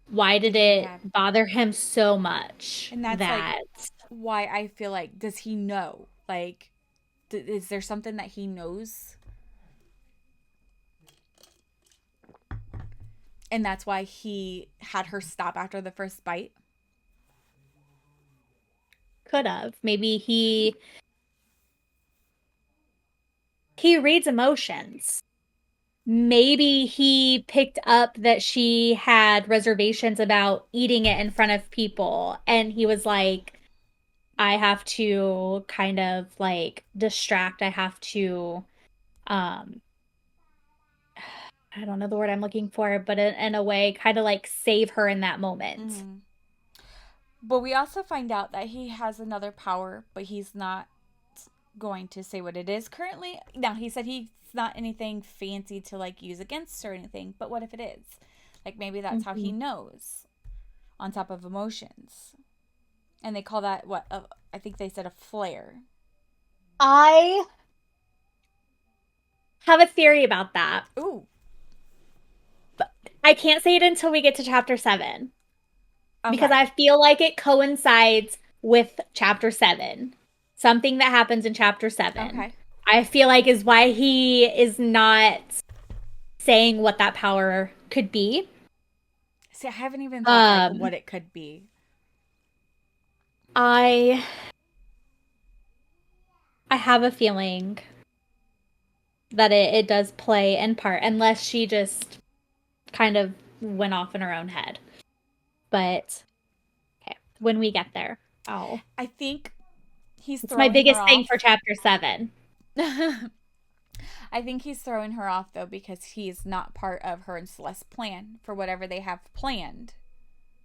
why did did he it have? bother him so much And that's like that why I feel like does he know? Like, is there something that he knows? And that's why he had her stop after the first bite. could have? Maybe he reads emotions. Maybe he picked up that she had reservations about eating it in front of people, and he was like, I have to kind of like distract. I have to, um, I don't know the word I'm looking for, but in a way, kind of like save her in that moment. Mm-hmm. But we also find out that he has another power, but he's not going to say what it is currently. Now, he said he's not anything fancy to like use against her or anything, but what if it is? Like maybe that's how he Mhm. knows on top of emotions. And they call that what? I think they said a flare. I have a theory about that. Ooh, I can't say it until we get to chapter 7 because okay. I feel like it coincides with chapter 7. Something that happens in chapter 7. Okay. I feel like is why he is not saying what that power could be. See, I haven't even thought like Um what it could be. I I have a feeling that it does play in part unless she just kind of went off in her own head. But okay, when we get there, oh, I think he's it's my throwing her biggest thing off. for chapter 7. I think he's throwing her off though because he's not part of her and Celeste's plan for whatever they have planned.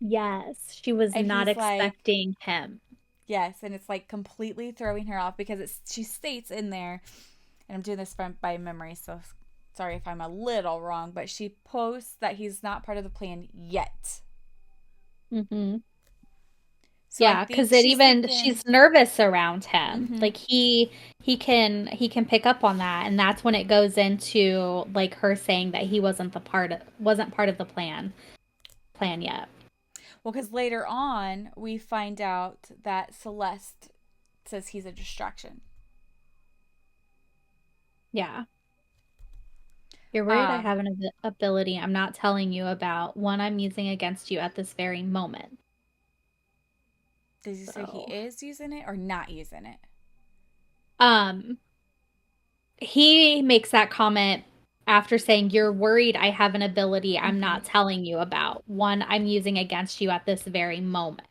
Yes, she was And not he's like, expecting him. yes, and it's like completely throwing her off because she states in there, and I'm doing this by memory, so sorry if I'm a little wrong, but she posts that he's not part of the plan yet. Mm-hmm. So I Yeah, because think it she's even thinking, she's nervous around him. mm-hmm. Like he can pick up on that, and that's when it goes into like her saying that he wasn't part of the plan yet. Well, because later on we find out that Celeste says he's a distraction. Yeah. You're worried I Um, have an ability I'm not telling you about, one I'm using against you at this very moment. does he say he So, is using it or not using it? um, he makes that comment after saying, "You're worried I have an ability I'm Mm-hmm. not telling you about, one I'm using against you at this very moment."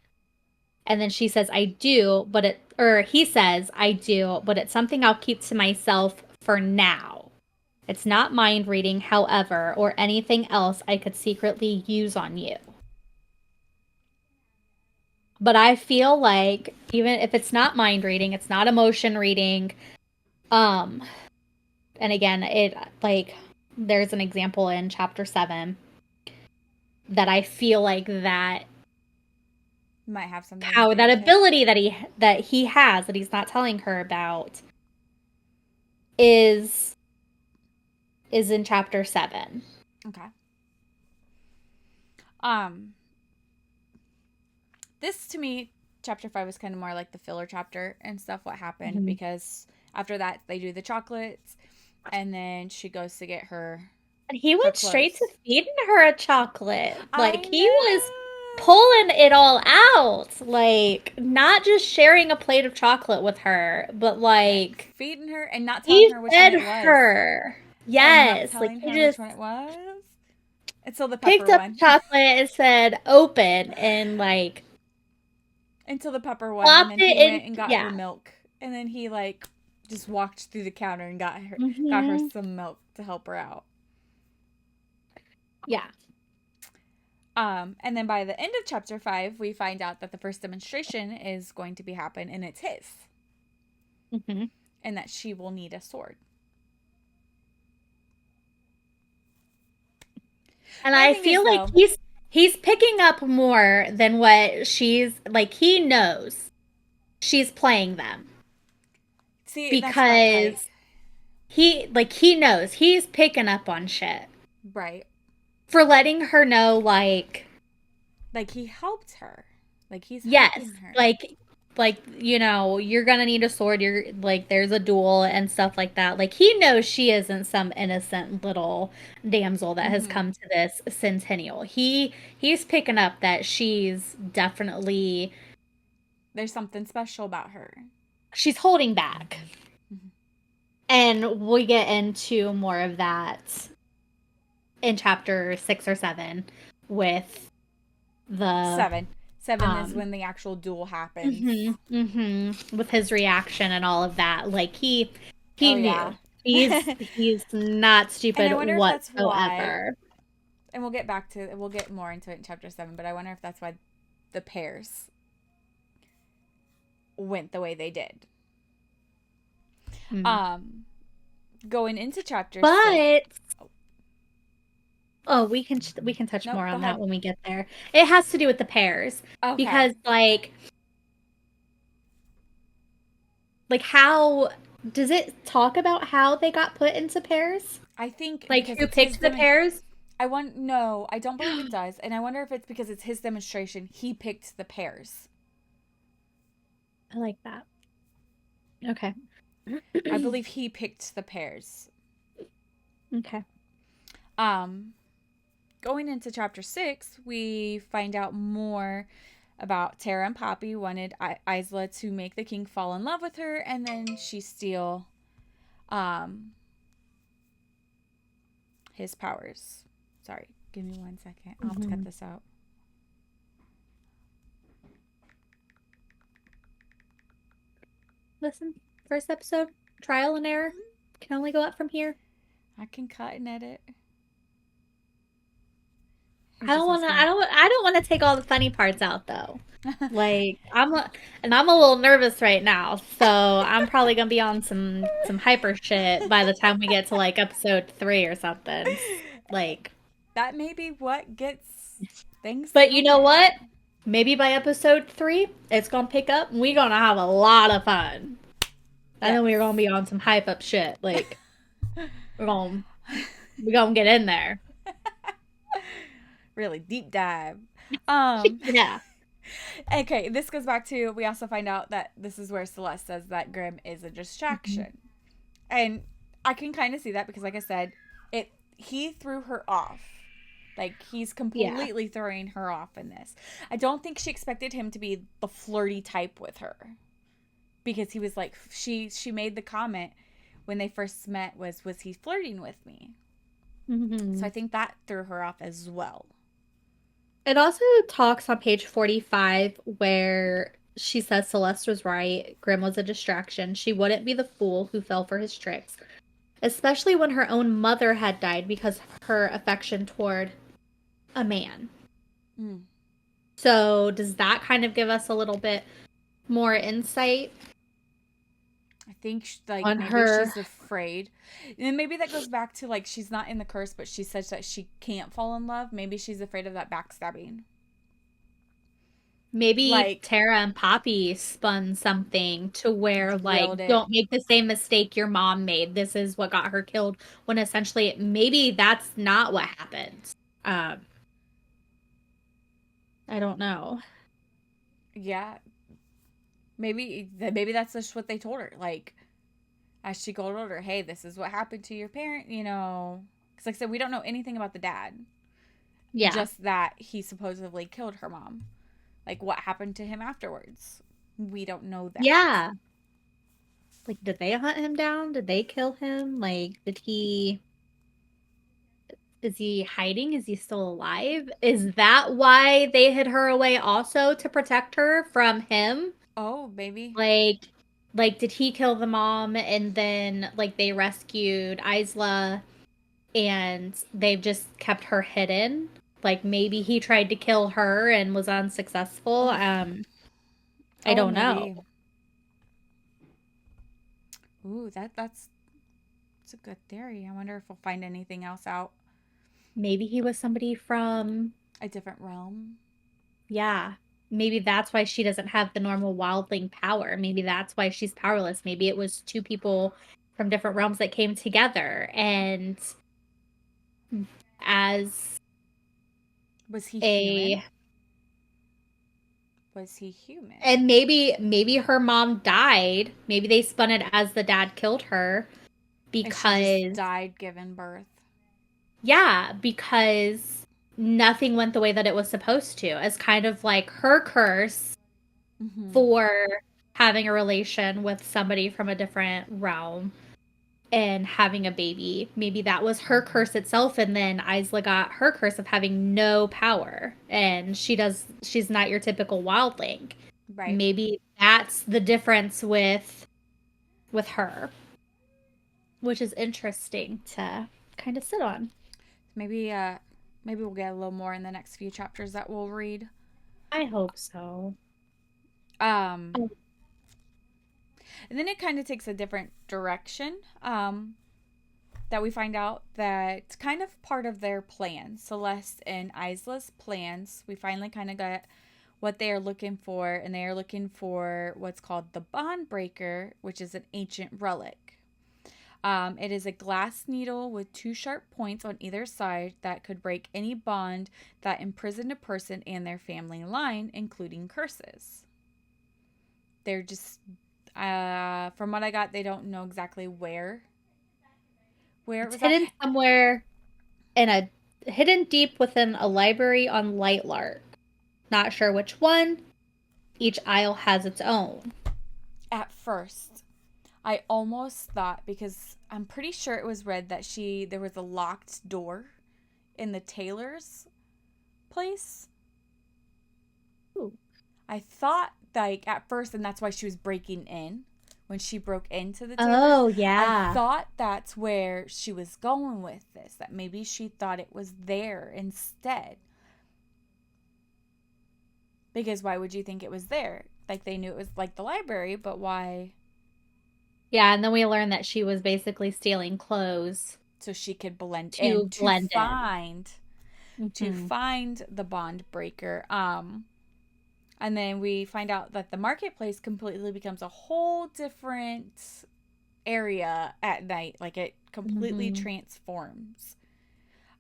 And then she says, "I do, or he says, I do, but it's something I'll keep to myself for now. It's not mind reading, however, or anything else I could secretly use on you." But I feel like even if it's not mind reading, it's not emotion reading. Um, and again, it like there's an example in chapter 7 that I feel like that Might have something to power, do that with it. ability that he has that he's not telling her about is is in chapter 7. Okay. Um, this to me, chapter 5 was kind of more like the filler chapter and stuff. What happened Mhm. because after that they do the chocolates, and then she goes to get And he her went straight to clothes. feeding her a chocolate. Like I he was know. pulling it all out. Like not just sharing a plate of chocolate with her, but Like like feeding her and not telling he her which one fed it was. her. And not Yes, like telling he her which just one it was. Until the picked pepper up the one. chocolate and said open and like Until the pepper one. And plopped then it he in. went and got her Yeah. milk. And then he like just walked through the counter and got her Hmm. some milk to help her out. Yeah. And then by the end of chapter 5, we find out that the first demonstration is going to be happen and it's his. Hmm. And that she will need a sword. And My I thing is feel like though, he's picking up more than what she's like. He knows she's playing them see, that's what like because he knows he's picking up on shit right. for letting her know like Like he helped her. Like he's yes, helping her. like you're gonna need a sword, you're like there's a duel and stuff like that. Like he knows she isn't some innocent little damsel that has Mm-hmm. come to this centennial. He's picking up that she's definitely There's something special about her. she's holding back. Mm-hmm. And we get into more of that in chapter 6 or 7 with the 7. 7 is um when the actual duel happens. with his reaction and all of that. Like he Oh yeah. knew. He's not And I stupid wonder if that's why, whatsoever. and we'll get more into it in chapter 7, but I wonder if that's why the pairs went the way they did. Mm. Um Going into chapter 6. But Oh, oh, we can touch nope, more go on that ahead. when we get there. It has to do with the pairs Okay. because like how does it talk about how they got put into pairs? I think Like because who it's his picked the pairs? I want no, I don't believe it does. And I wonder if it's because it's his demonstration. He picked the pairs. I like that. Okay. I believe he picked the pairs. Okay. Um Going into chapter 6, we find out more about Tara and Poppy wanted Isla to make the king fall in love with her, and then she steal um, his powers. Sorry, give me 1 second. I'll have to cut Hmm. this out. Listen, first episode, trial and error. Can only go up from here. I can cut and edit. He just was gonna. I don't want to take all the funny parts out though. Like I'm a little nervous right now, so I'm probably gonna be on some hyper shit by the time we get to like episode 3 or something. Like, That may be what gets things but you know what? coming. Maybe by episode 3, it's gonna pick up and we're gonna have a lot of fun. And then we're gonna Yes. be on some hype up shit. Like we're gonna we're gonna get in there. Really deep dive. Um, Yeah. okay, this goes back to we also find out that this is where Celeste says that Grim is a Mhm. distraction. And I can kind of see that because like I said, it he threw her off. Like he's Yeah. completely throwing her off in this. I don't think she expected him to be the flirty type with her because he was like she made the comment when they first met was he flirting with me? So I Mhm. think that threw her off as well. It also talks on page 45 where she says Celeste was right. Grim was a distraction. She wouldn't be the fool who fell for his tricks, especially when her own mother had died because of her affection toward a man. Mm. So, does that kind of give us a little bit more insight I think like on maybe her? she's afraid, and maybe that goes back to like she's not in the curse, but she says that she can't fall in love. Maybe she's afraid of that backstabbing. Maybe Like Tara and Poppy spun something to where, like, willed it. don't make the same mistake your mom made. This is what got her killed. When essentially, maybe that's not what happened. Um, I don't know. Yeah, maybe that's just what they told her. Like as she got older, hey, this is what happened to your parent. You know, because like I said, we don't know anything about the dad. Yeah. Just that he supposedly killed her mom. Like what happened to him afterwards? We don't know that. Yeah. Like, did they hunt him down? Did they kill him? Like, is he hiding? Is he still alive? Is that why they hid her away also to protect her from him? Oh, maybe. Like, like did he kill the mom and then like they rescued Isla and they've just kept her hidden? Like maybe he tried to kill her and was unsuccessful. Oh, I oh, don't know. maybe. Ooh, that's a good theory. I wonder if we'll find anything else out. Maybe he was somebody from, A different realm. yeah. Maybe that's why she doesn't have the normal wildling power. Maybe that's why she's powerless. Maybe it was two people from different realms that came together and as Was he human? a Was he human? and maybe her mom died. Maybe they spun it as the dad killed her And she just because died giving birth. yeah, because nothing went the way that it was supposed to. As kind of like her curse Mm-hmm. for having a relation with somebody from a different realm and having a baby. Maybe that was her curse itself, and then Isla got her curse of having no power. And she's not your typical wildling. Right. Maybe that's the difference with her, which is interesting to kind of sit on. Maybe maybe we'll get a little more in the next few chapters that we'll read. I hope so. Um and then it kind of takes a different direction. That we find out that kind of part of their plan, Celeste and Isla's plans, we finally kind of got what they are looking for, and they are looking for what's called the bond breaker, which is an ancient relic. It is a glass needle with two sharp points on either side that could break any bond that imprisoned a person and their family line, including curses. They're just, from what I got, they don't know exactly where it It's was at. hidden somewhere in a hidden deep within a library on Lightlark. Not sure which one. Each aisle has its own. At first, I almost thought because I'm pretty sure it was read that there was a locked door in the tailor's place. Ooh. I thought like at first, and that's why she was breaking in when she broke into the tailor's. Oh, I yeah. thought that's where she was going with this. That maybe she thought it was there instead. Because why would you think it was there? Like they knew it was like the library, but why? Yeah, and then we learned that she was basically stealing clothes So she could blend in to blend in. to Hmm. find the bond breaker. And then we find out that the marketplace completely becomes a whole different area at night. Like it completely Hmm. transforms.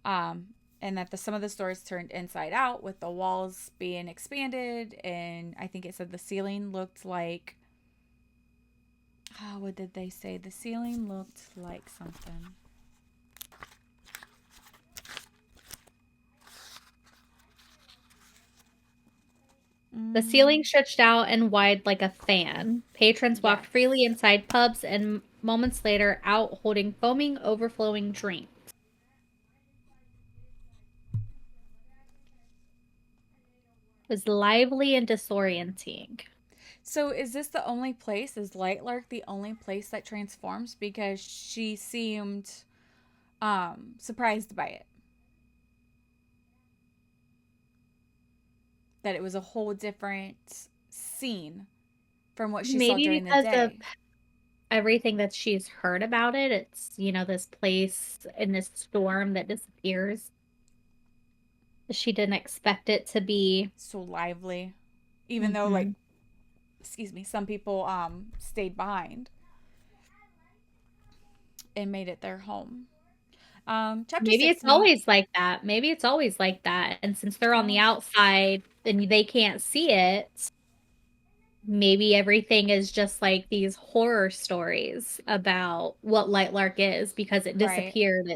Um, and that some of the stores turned inside out with the walls being expanded. And I think it said the ceiling looked like, oh, what did they say? The ceiling looked like something. The ceiling Mm, stretched out and wide like a fan. Patrons walked freely yes. inside pubs and moments later out holding foaming, overflowing drink. It was lively and disorienting. So is this the only place? Is Lightlark the only place that transforms? Because she seemed surprised by it. That it was a whole different scene from what she saw Maybe during the because of day. everything that she's heard about it. It's, this place in this storm that disappears. She didn't expect it to be. So lively. Even though like Hmm. excuse me, some people stayed behind and made it their home. Chapter Maybe 6 it's to me. always like that. Maybe it's always like that. And since they're on the Oh, outside and they can't see it, maybe everything is just like these horror stories about what Lightlark is because it right. disappeared.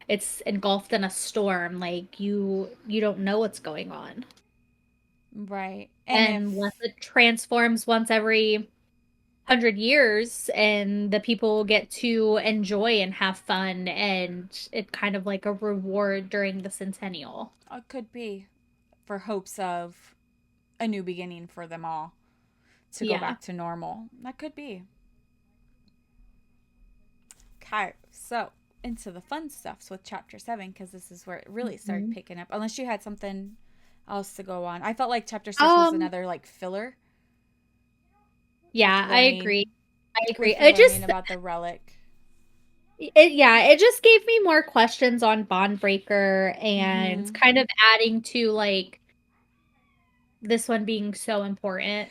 It's engulfed in a storm. Like you don't know what's going on. Right. And And if once it transforms once every 100 years, and the people get to enjoy and have fun, and it kind of like a reward during the centennial. it could be for hopes of a new beginning for them all to go Yeah. back to normal. That could be. Okay, so into the fun stuffs with chapter 7 because this is where it really started Mhm. picking up. Unless you had something else to go on. I felt like chapter 6 was Um, another like filler with yeah, I agree. learning I agree. with It learning just about the relic. it just gave me more questions on Bondbreaker and Mhm. kind of adding to like this one being so important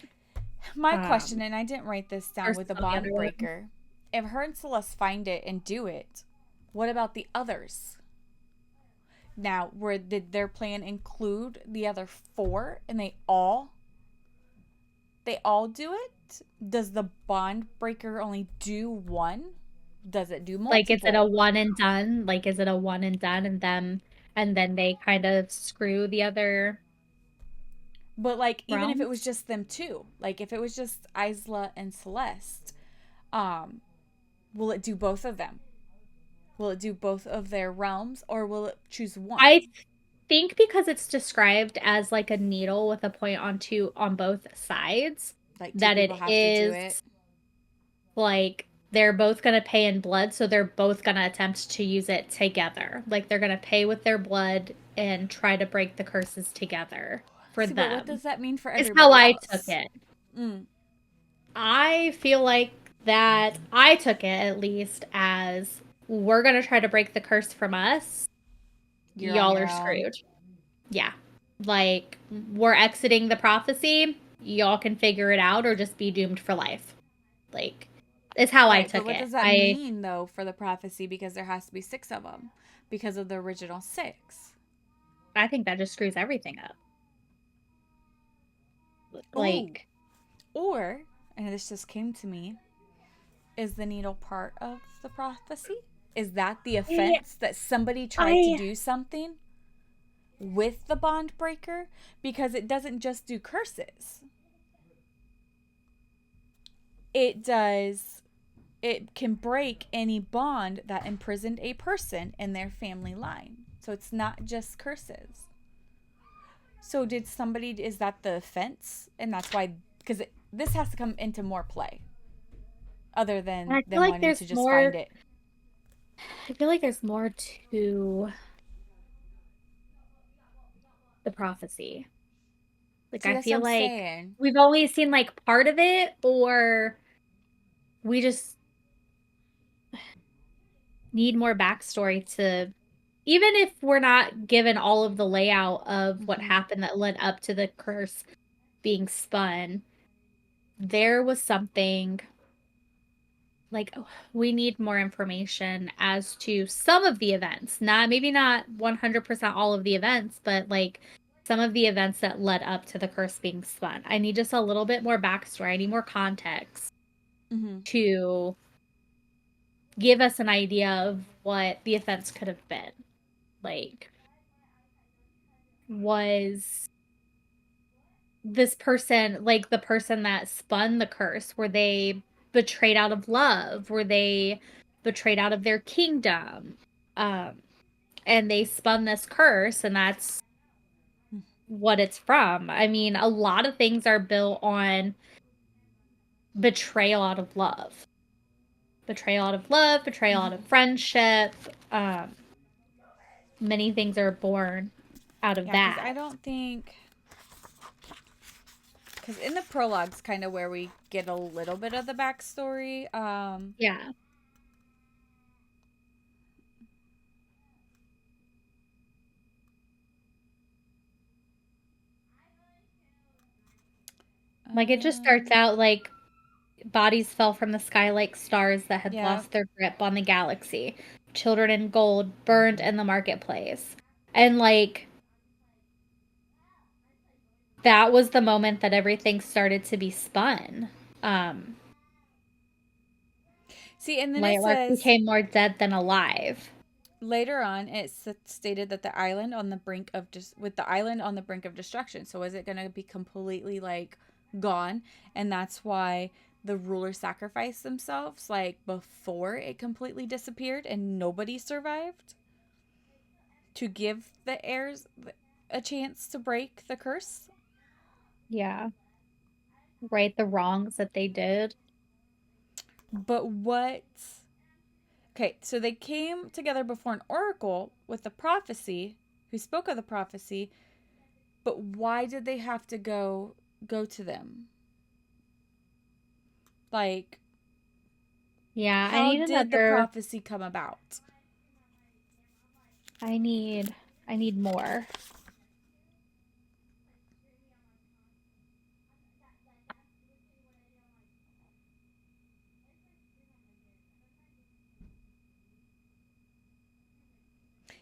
My question, um and I didn't write this down versus with the all the other bond ones. breaker. If her and Celeste find it and do it, what about the others? Now, where did their plan include the other four and they all do it? Does the bond breaker only do one? Does it do Like, is it a multiple? one and done? Like, is it a one and done and then they kind of screw the other But like even if it was realms? just them two, like if it was just Isla and Celeste, um, will it do both of them? Will it do both of their realms or will it choose one? I think because it's described as like a needle with a point on both sides, Like two that people it have to do is it. like they're both gonna pay in blood, so they're both gonna attempt to use it together. Like they're gonna pay with their blood and try to break the curses together for See, but what them. does that mean for Is how everybody I took else? it. Mm, I feel like that I took it at least as we're gonna try to break the curse from us. you're on Y'all your are own. screwed. Yeah. Like we're exiting the prophecy. Y'all can figure it out or just be doomed for life. Like it's how I Right, but took what it. does that I mean though for the prophecy? Because there has to be six of them because of the original six. I think that just screws everything up. Oh, Like or, and this just came to me, is the needle part of the prophecy? Is that the I offense that somebody tried to I do something with the bond breaker? Because it doesn't just do curses, it does, it can break any bond that imprisoned a person in their family line. So it's not just curses. So did somebody, is that the offense? And that's why, because this has to come into more play other than I feel them like wanting there's to just find more it. I feel like there's more to the prophecy. Like, See, I that's what feel I'm like saying. we've only seen like part of it, or we just need more backstory to, even if we're not given all of the layout of what Hmm. happened that led up to the curse being spun, there was something like, we need more information as to some of the events. Not maybe not 100% all of the events, but like some of the events that led up to the curse being spun. I need just a little bit more backstory. I need more context Hmm. to give us an idea of what the offense could have been. Like, was this person, like the person that spun the curse, were they betrayed out of love? Were they betrayed out of their kingdom? And they spun this curse, and that's what it's from. I mean, a lot of things are built on betrayal out of love. Betrayal out of love, betrayal out of Hmm. friendship. Um, Many things are born out of Yeah, because that. I don't think. Because in the prologue's kind of where we get a little bit of the backstory. Yeah. Like, it just starts Um, out like bodies fell from the sky like stars that had yeah. lost their grip on the galaxy. Children in gold burned in the marketplace. And like, that was the moment that everything started to be spun. Um, See, and then it Lightlark says became more dead than alive. later on, it's stated that the island on the brink of just with the island on the brink of destruction. So is it going to be completely like gone? And that's why the rulers sacrificed themselves like before it completely disappeared and nobody survived to give the heirs a chance to break the curse. Yeah. Right the wrongs that they did. But what? Okay, so they came together before an oracle with the prophecy, who spoke of the prophecy. But why did they have to go to them? Like, Yeah, I how need did the another. prophecy come about? I need I need more.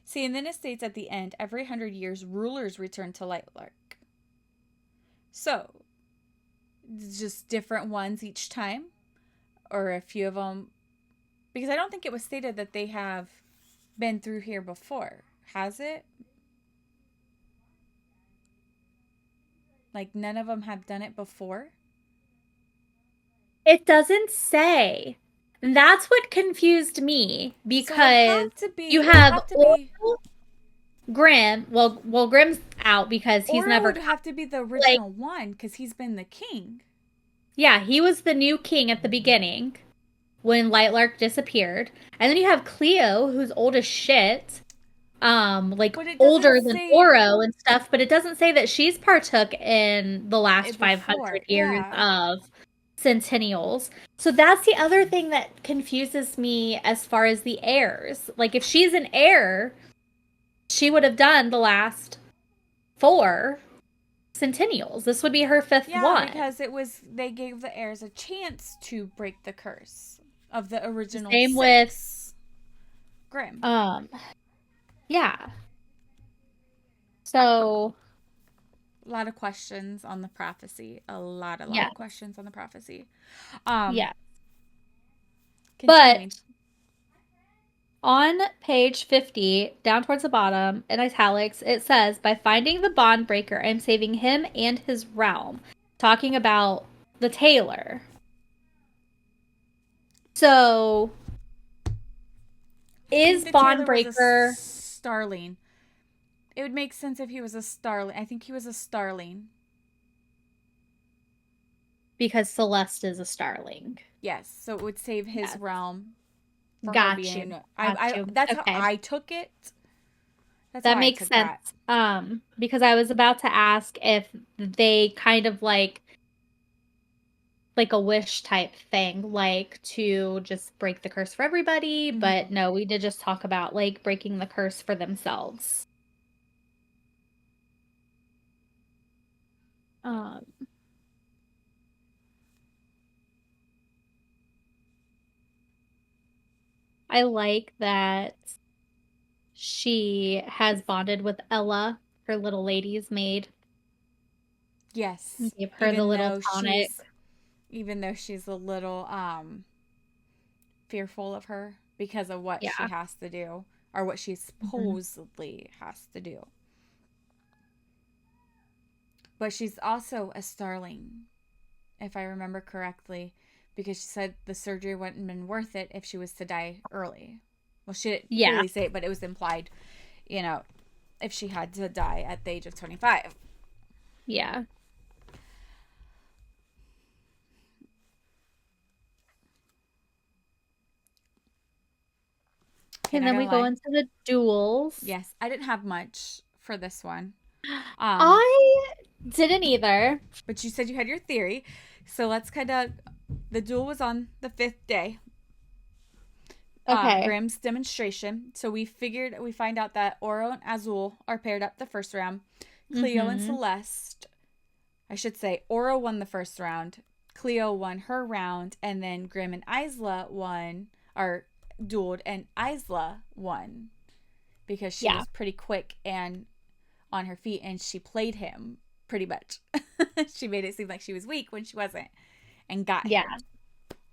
See, and then it states at the end, every 100 years, rulers return to Lightlark. So, just different ones each time, or a few of them, because I don't think it was stated that they have been through here before, has it? Like none of them have done it before. It doesn't say. That's what confused me So it would because have to be. you It would have have to be. Oral, Grimm. Well, Grimm's out because he's Oro never would come. have to be the Like, original one because he's been the king. yeah, he was the new king at the beginning when Lightlark disappeared, and then you have Cleo, who's old as shit, like But it doesn't older than say Oro and stuff. But it doesn't say that she's partook in the last it 500 before. years Yeah. of Centennials. So that's the other thing that confuses me as far as the heirs. Like, if she's an heir, she would have done the last four Centennials. This would be her fifth Yeah, one. because it was they gave the heirs a chance to break the curse of the original Same with, six. Grim. um, yeah. So, A lot of questions on the prophecy. A lot yeah, of questions on the prophecy. Um, yeah. continuing. But on page 50, down towards the bottom, in italics, it says, by finding the bond breaker, I'm saving him and his realm. Talking about the tailor. So, I think is the bond Taylor was a breaker starling. It would make sense if he was a starling. I think he was a starling. because Celeste is a starling? Yes, so it would save his Yes. realm for her Got you. being. Got I you. that's how Okay. I took it. That's how That I makes took sense. that. Because I was about to ask if they kind of like a wish type thing, like to just break the curse for everybody, Mm-hmm. but no, we did just talk about like breaking the curse for themselves. Um, I like that she has bonded with Ella, her little lady's maid, and Yes, gave her the even little though tonic. she's even though she's a little fearful of her because of what she Yeah. has to do or what she Mhm. supposedly has to do. But she's also a starling, if I remember correctly, because she said the surgery wouldn't have been worth it if she was to die early. Well, she didn't Yeah. clearly say it, but it was implied, you know, if she had to die at the age of 25. Yeah. Okay, Okay, and not then gonna we go lie. into the duels. Yes, I didn't have much for this one. Um, I didn't either. but you said you had your theory. So let's kind of. The duel was on the fifth day, Okay. Grimm's demonstration. So we find out that Oro and Azul are paired up the first round. Cleo and Mm-hmm. Celeste, I should say, Oro won the first round. Cleo won her round, and then Grimm and Isla won, or dueled, and Isla won because she Yeah. was pretty quick and on her feet, and she played him pretty much. She made it seem like she was weak when she wasn't, and got Yeah. him.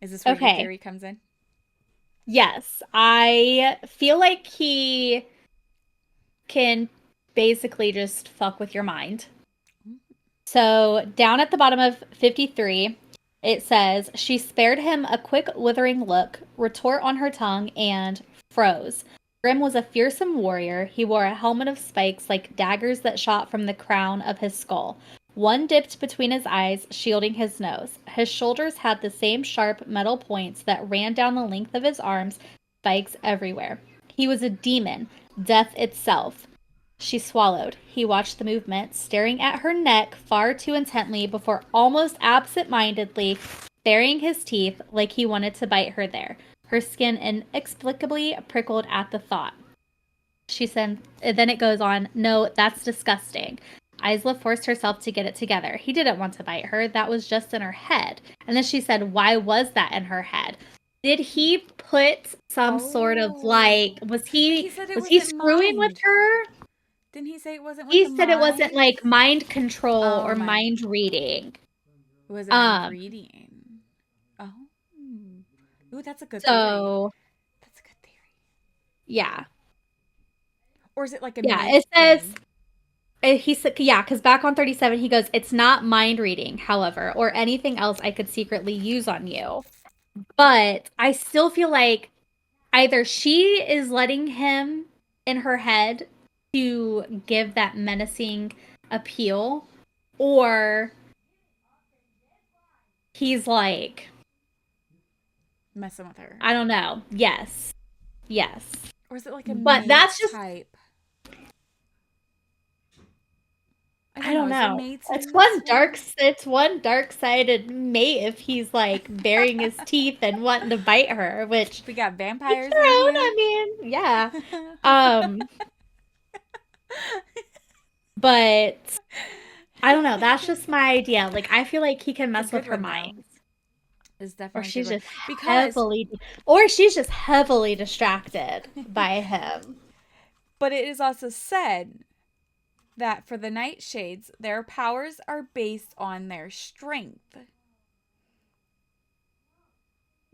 Is this where your Okay. theory comes in? Yes. I feel like he can basically just fuck with your mind. So, down at the bottom of 53, it says, she spared him a quick, withering look, retort on her tongue, and froze. Grim was a fearsome warrior. He wore a helmet of spikes like daggers that shot from the crown of his skull. One dipped between his eyes, shielding his nose. His shoulders had the same sharp metal points that ran down the length of his arms, spikes everywhere. He was a demon, death itself. She swallowed. He watched the movement, staring at her neck far too intently before almost absent mindedly baring his teeth like he wanted to bite her there. Her skin inexplicably prickled at the thought. She said, then it goes on, no, that's disgusting. Isla forced herself to get it together. He didn't want to bite her. That was just in her head. And then she said, why was that in her head? Did he put some sort of like, Oh, was but he he said it was he wasn't screwing with mind. her? Didn't he say it wasn't with He the said it wasn't mind? like mind control Oh, or mind. mind reading. It wasn't mind Um, reading. Oh. Ooh, that's a good theory. so That's a good theory. yeah. Or is it like a Yeah, myth it says thing? he said yeah, because back on 37 he goes, it's not mind reading, however, or anything else I could secretly use on you. But I still feel like either she is letting him in her head to give that menacing appeal, or he's like, Messing with her. I don't know. Yes. Yes. Or is it like a But mate that's just type? I I don't know. don't Is there know. mates in this one? It's one dark-sided mate if he's like baring his teeth and wanting to bite her, which We got each vampires their in own, here. I mean, yeah. Um, but I don't know, that's just my idea. Like I feel like he can It's a mess with good her one mind. though. It's Or definitely a good she's one just because, heavily or she's just heavily distracted by him. but it is also said that for the nightshades, their powers are based on their strength.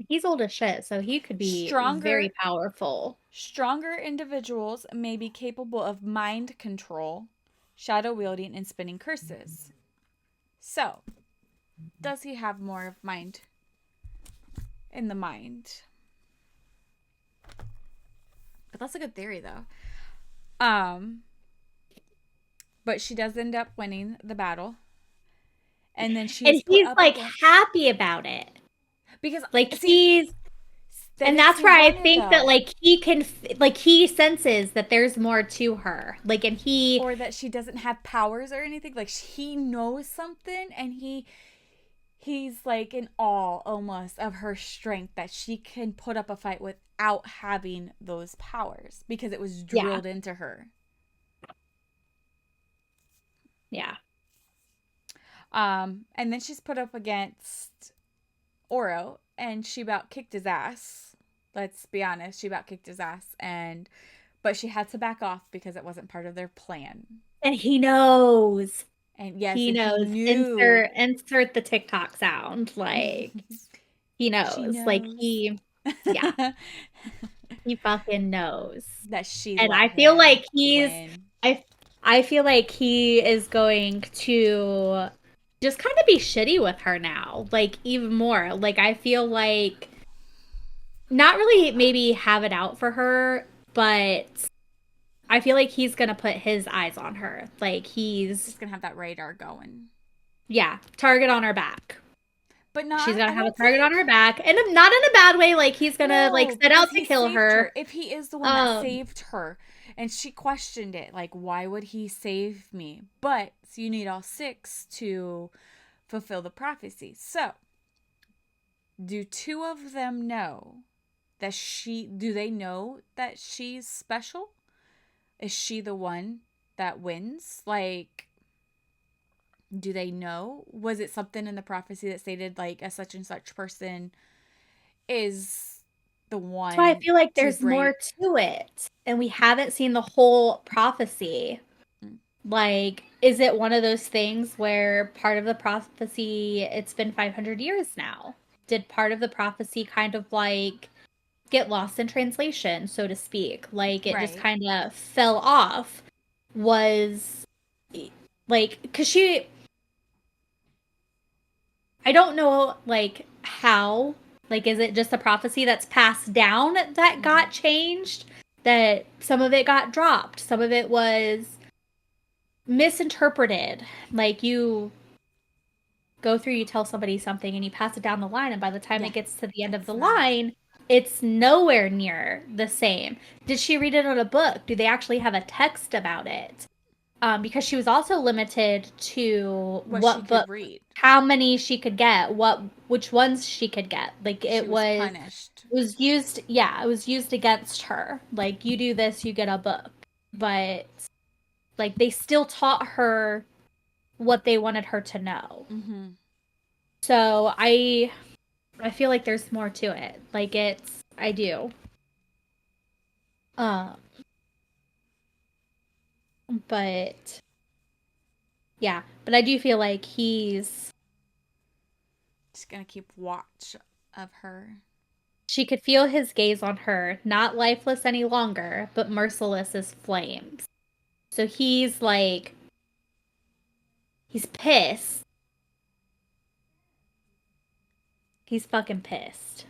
He's old as shit, so he could be very Stronger powerful. Stronger individuals may be capable of mind control, shadow wielding, and spinning curses. So, does he have more of mind in the mind? But that's a good theory though. Um, but she does end up winning the battle. And then she And is put he's up like against happy about it. because Like see That And makes that's me where I wonder think that though, like he senses that there's more to her. Like and he or that she doesn't have powers or anything. Like he knows something, and he's like in awe almost of her strength that she can put up a fight without having those powers because it was yeah, drilled into her. yeah. And then she's put up against Oro, and she about kicked his ass. Let's be honest, she about kicked his ass, and but she had to back off because it wasn't part of their plan. And he knows. And yes, He and he knows. knew. Insert the TikTok sound. Like he She knows. Like knows yeah, he fucking knows. that she And let I feel him like win. I I feel like he is going to just kind of be shitty with her now. Like even more. Like I feel like not really maybe have it out for her, but I feel like he's gonna put his eyes on her. Like he's He's gonna have that radar going, yeah, target on her back. but She's not. gonna I have a don't target on think. her back, and not in a bad way. Like he's gonna like No, set out because to he kill saved her. her. If he is the one that Um, saved her, and she questioned it, like, why would he save me? But so you need all six to fulfill the prophecy. So, do two of them know that she? Do they know that she's special? Is she the one that wins? Like, do they know? Was it something in the prophecy that stated like a such and such person is the that's why I one feel like to there's more break? to it, and we haven't seen the whole prophecy. Like, is it one of those things where part of the prophecy, it's been 500 years now? Did part of the prophecy kind of like get lost in translation, so to speak? Like, it just Right. kind of fell off? Was like, because I don't know, like, how, like, is it just a prophecy that's passed down that Mm-hmm. got changed? That some of it got dropped, some of it was misinterpreted. Like, you go through, you tell somebody something and you pass it down the line, and by the time Yeah, it gets to the end of it's the not. line, it's nowhere near the same. Did she read it on a book? Do they actually have a text about it? Because she was also limited to What she what could book, read. how many she could get, which ones she could get. Like She was punished. it was used, yeah, it was used against her. Like you do this, you get a book. But like they still taught her what they wanted her to know. Mm-hmm. So I feel like there's more to it. Like I do. Um, but yeah, but I do feel like Just gonna keep watch of her. she could feel his gaze on her, not lifeless any longer, but merciless as flames. So he's like he's pissed. He's fucking pissed.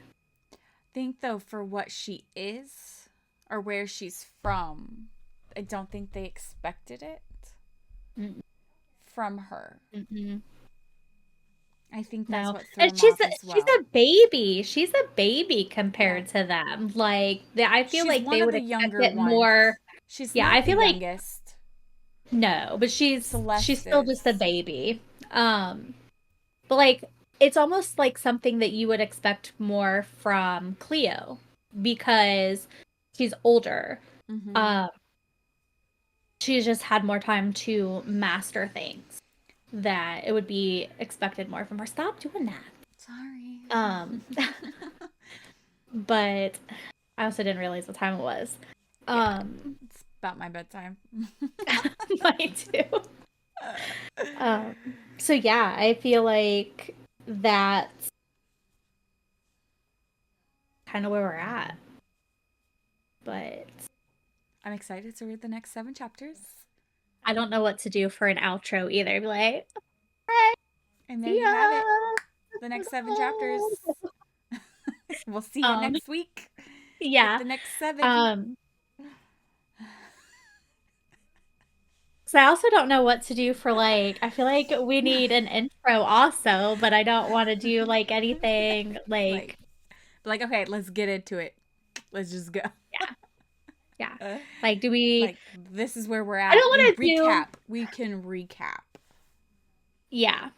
Think though, for what she is or where she's from, I don't think they expected it Mm-mm. from her. Mm-mm. I think that's No. what threw And him off as she's well. a baby. She's a baby Yeah. compared to them. Like I feel She's like one they of would the expect younger it ones. more. She's Yeah, not I the feel like youngest. no, but she's Celeste still just a is. baby. But like it's almost like something that you would expect more from Cleo because she's older. Mm-hmm. Um, she's just had more time to master things that it would be expected more from her. Stop doing that. Sorry. Um, but I also didn't realize what time it was. Yeah, Um, it's about my bedtime. mine too. Um, so yeah, I feel like that's kind of where we're at. But I'm excited to read the next 7 chapters. I don't know what to do for an outro either. Be like, "Hey, And there see you have it. ya." The next 7 chapters. We'll see you Um, next week with yeah. the next 7. Um, so I also don't know what to do for like, I feel like we need an intro also, but I don't want to do like anything Like, like Like, okay, let's get into it. Let's just go. Yeah. Yeah. Like, do we, Like, this is where we're I at. don't We want to do, recap. We can recap. yeah.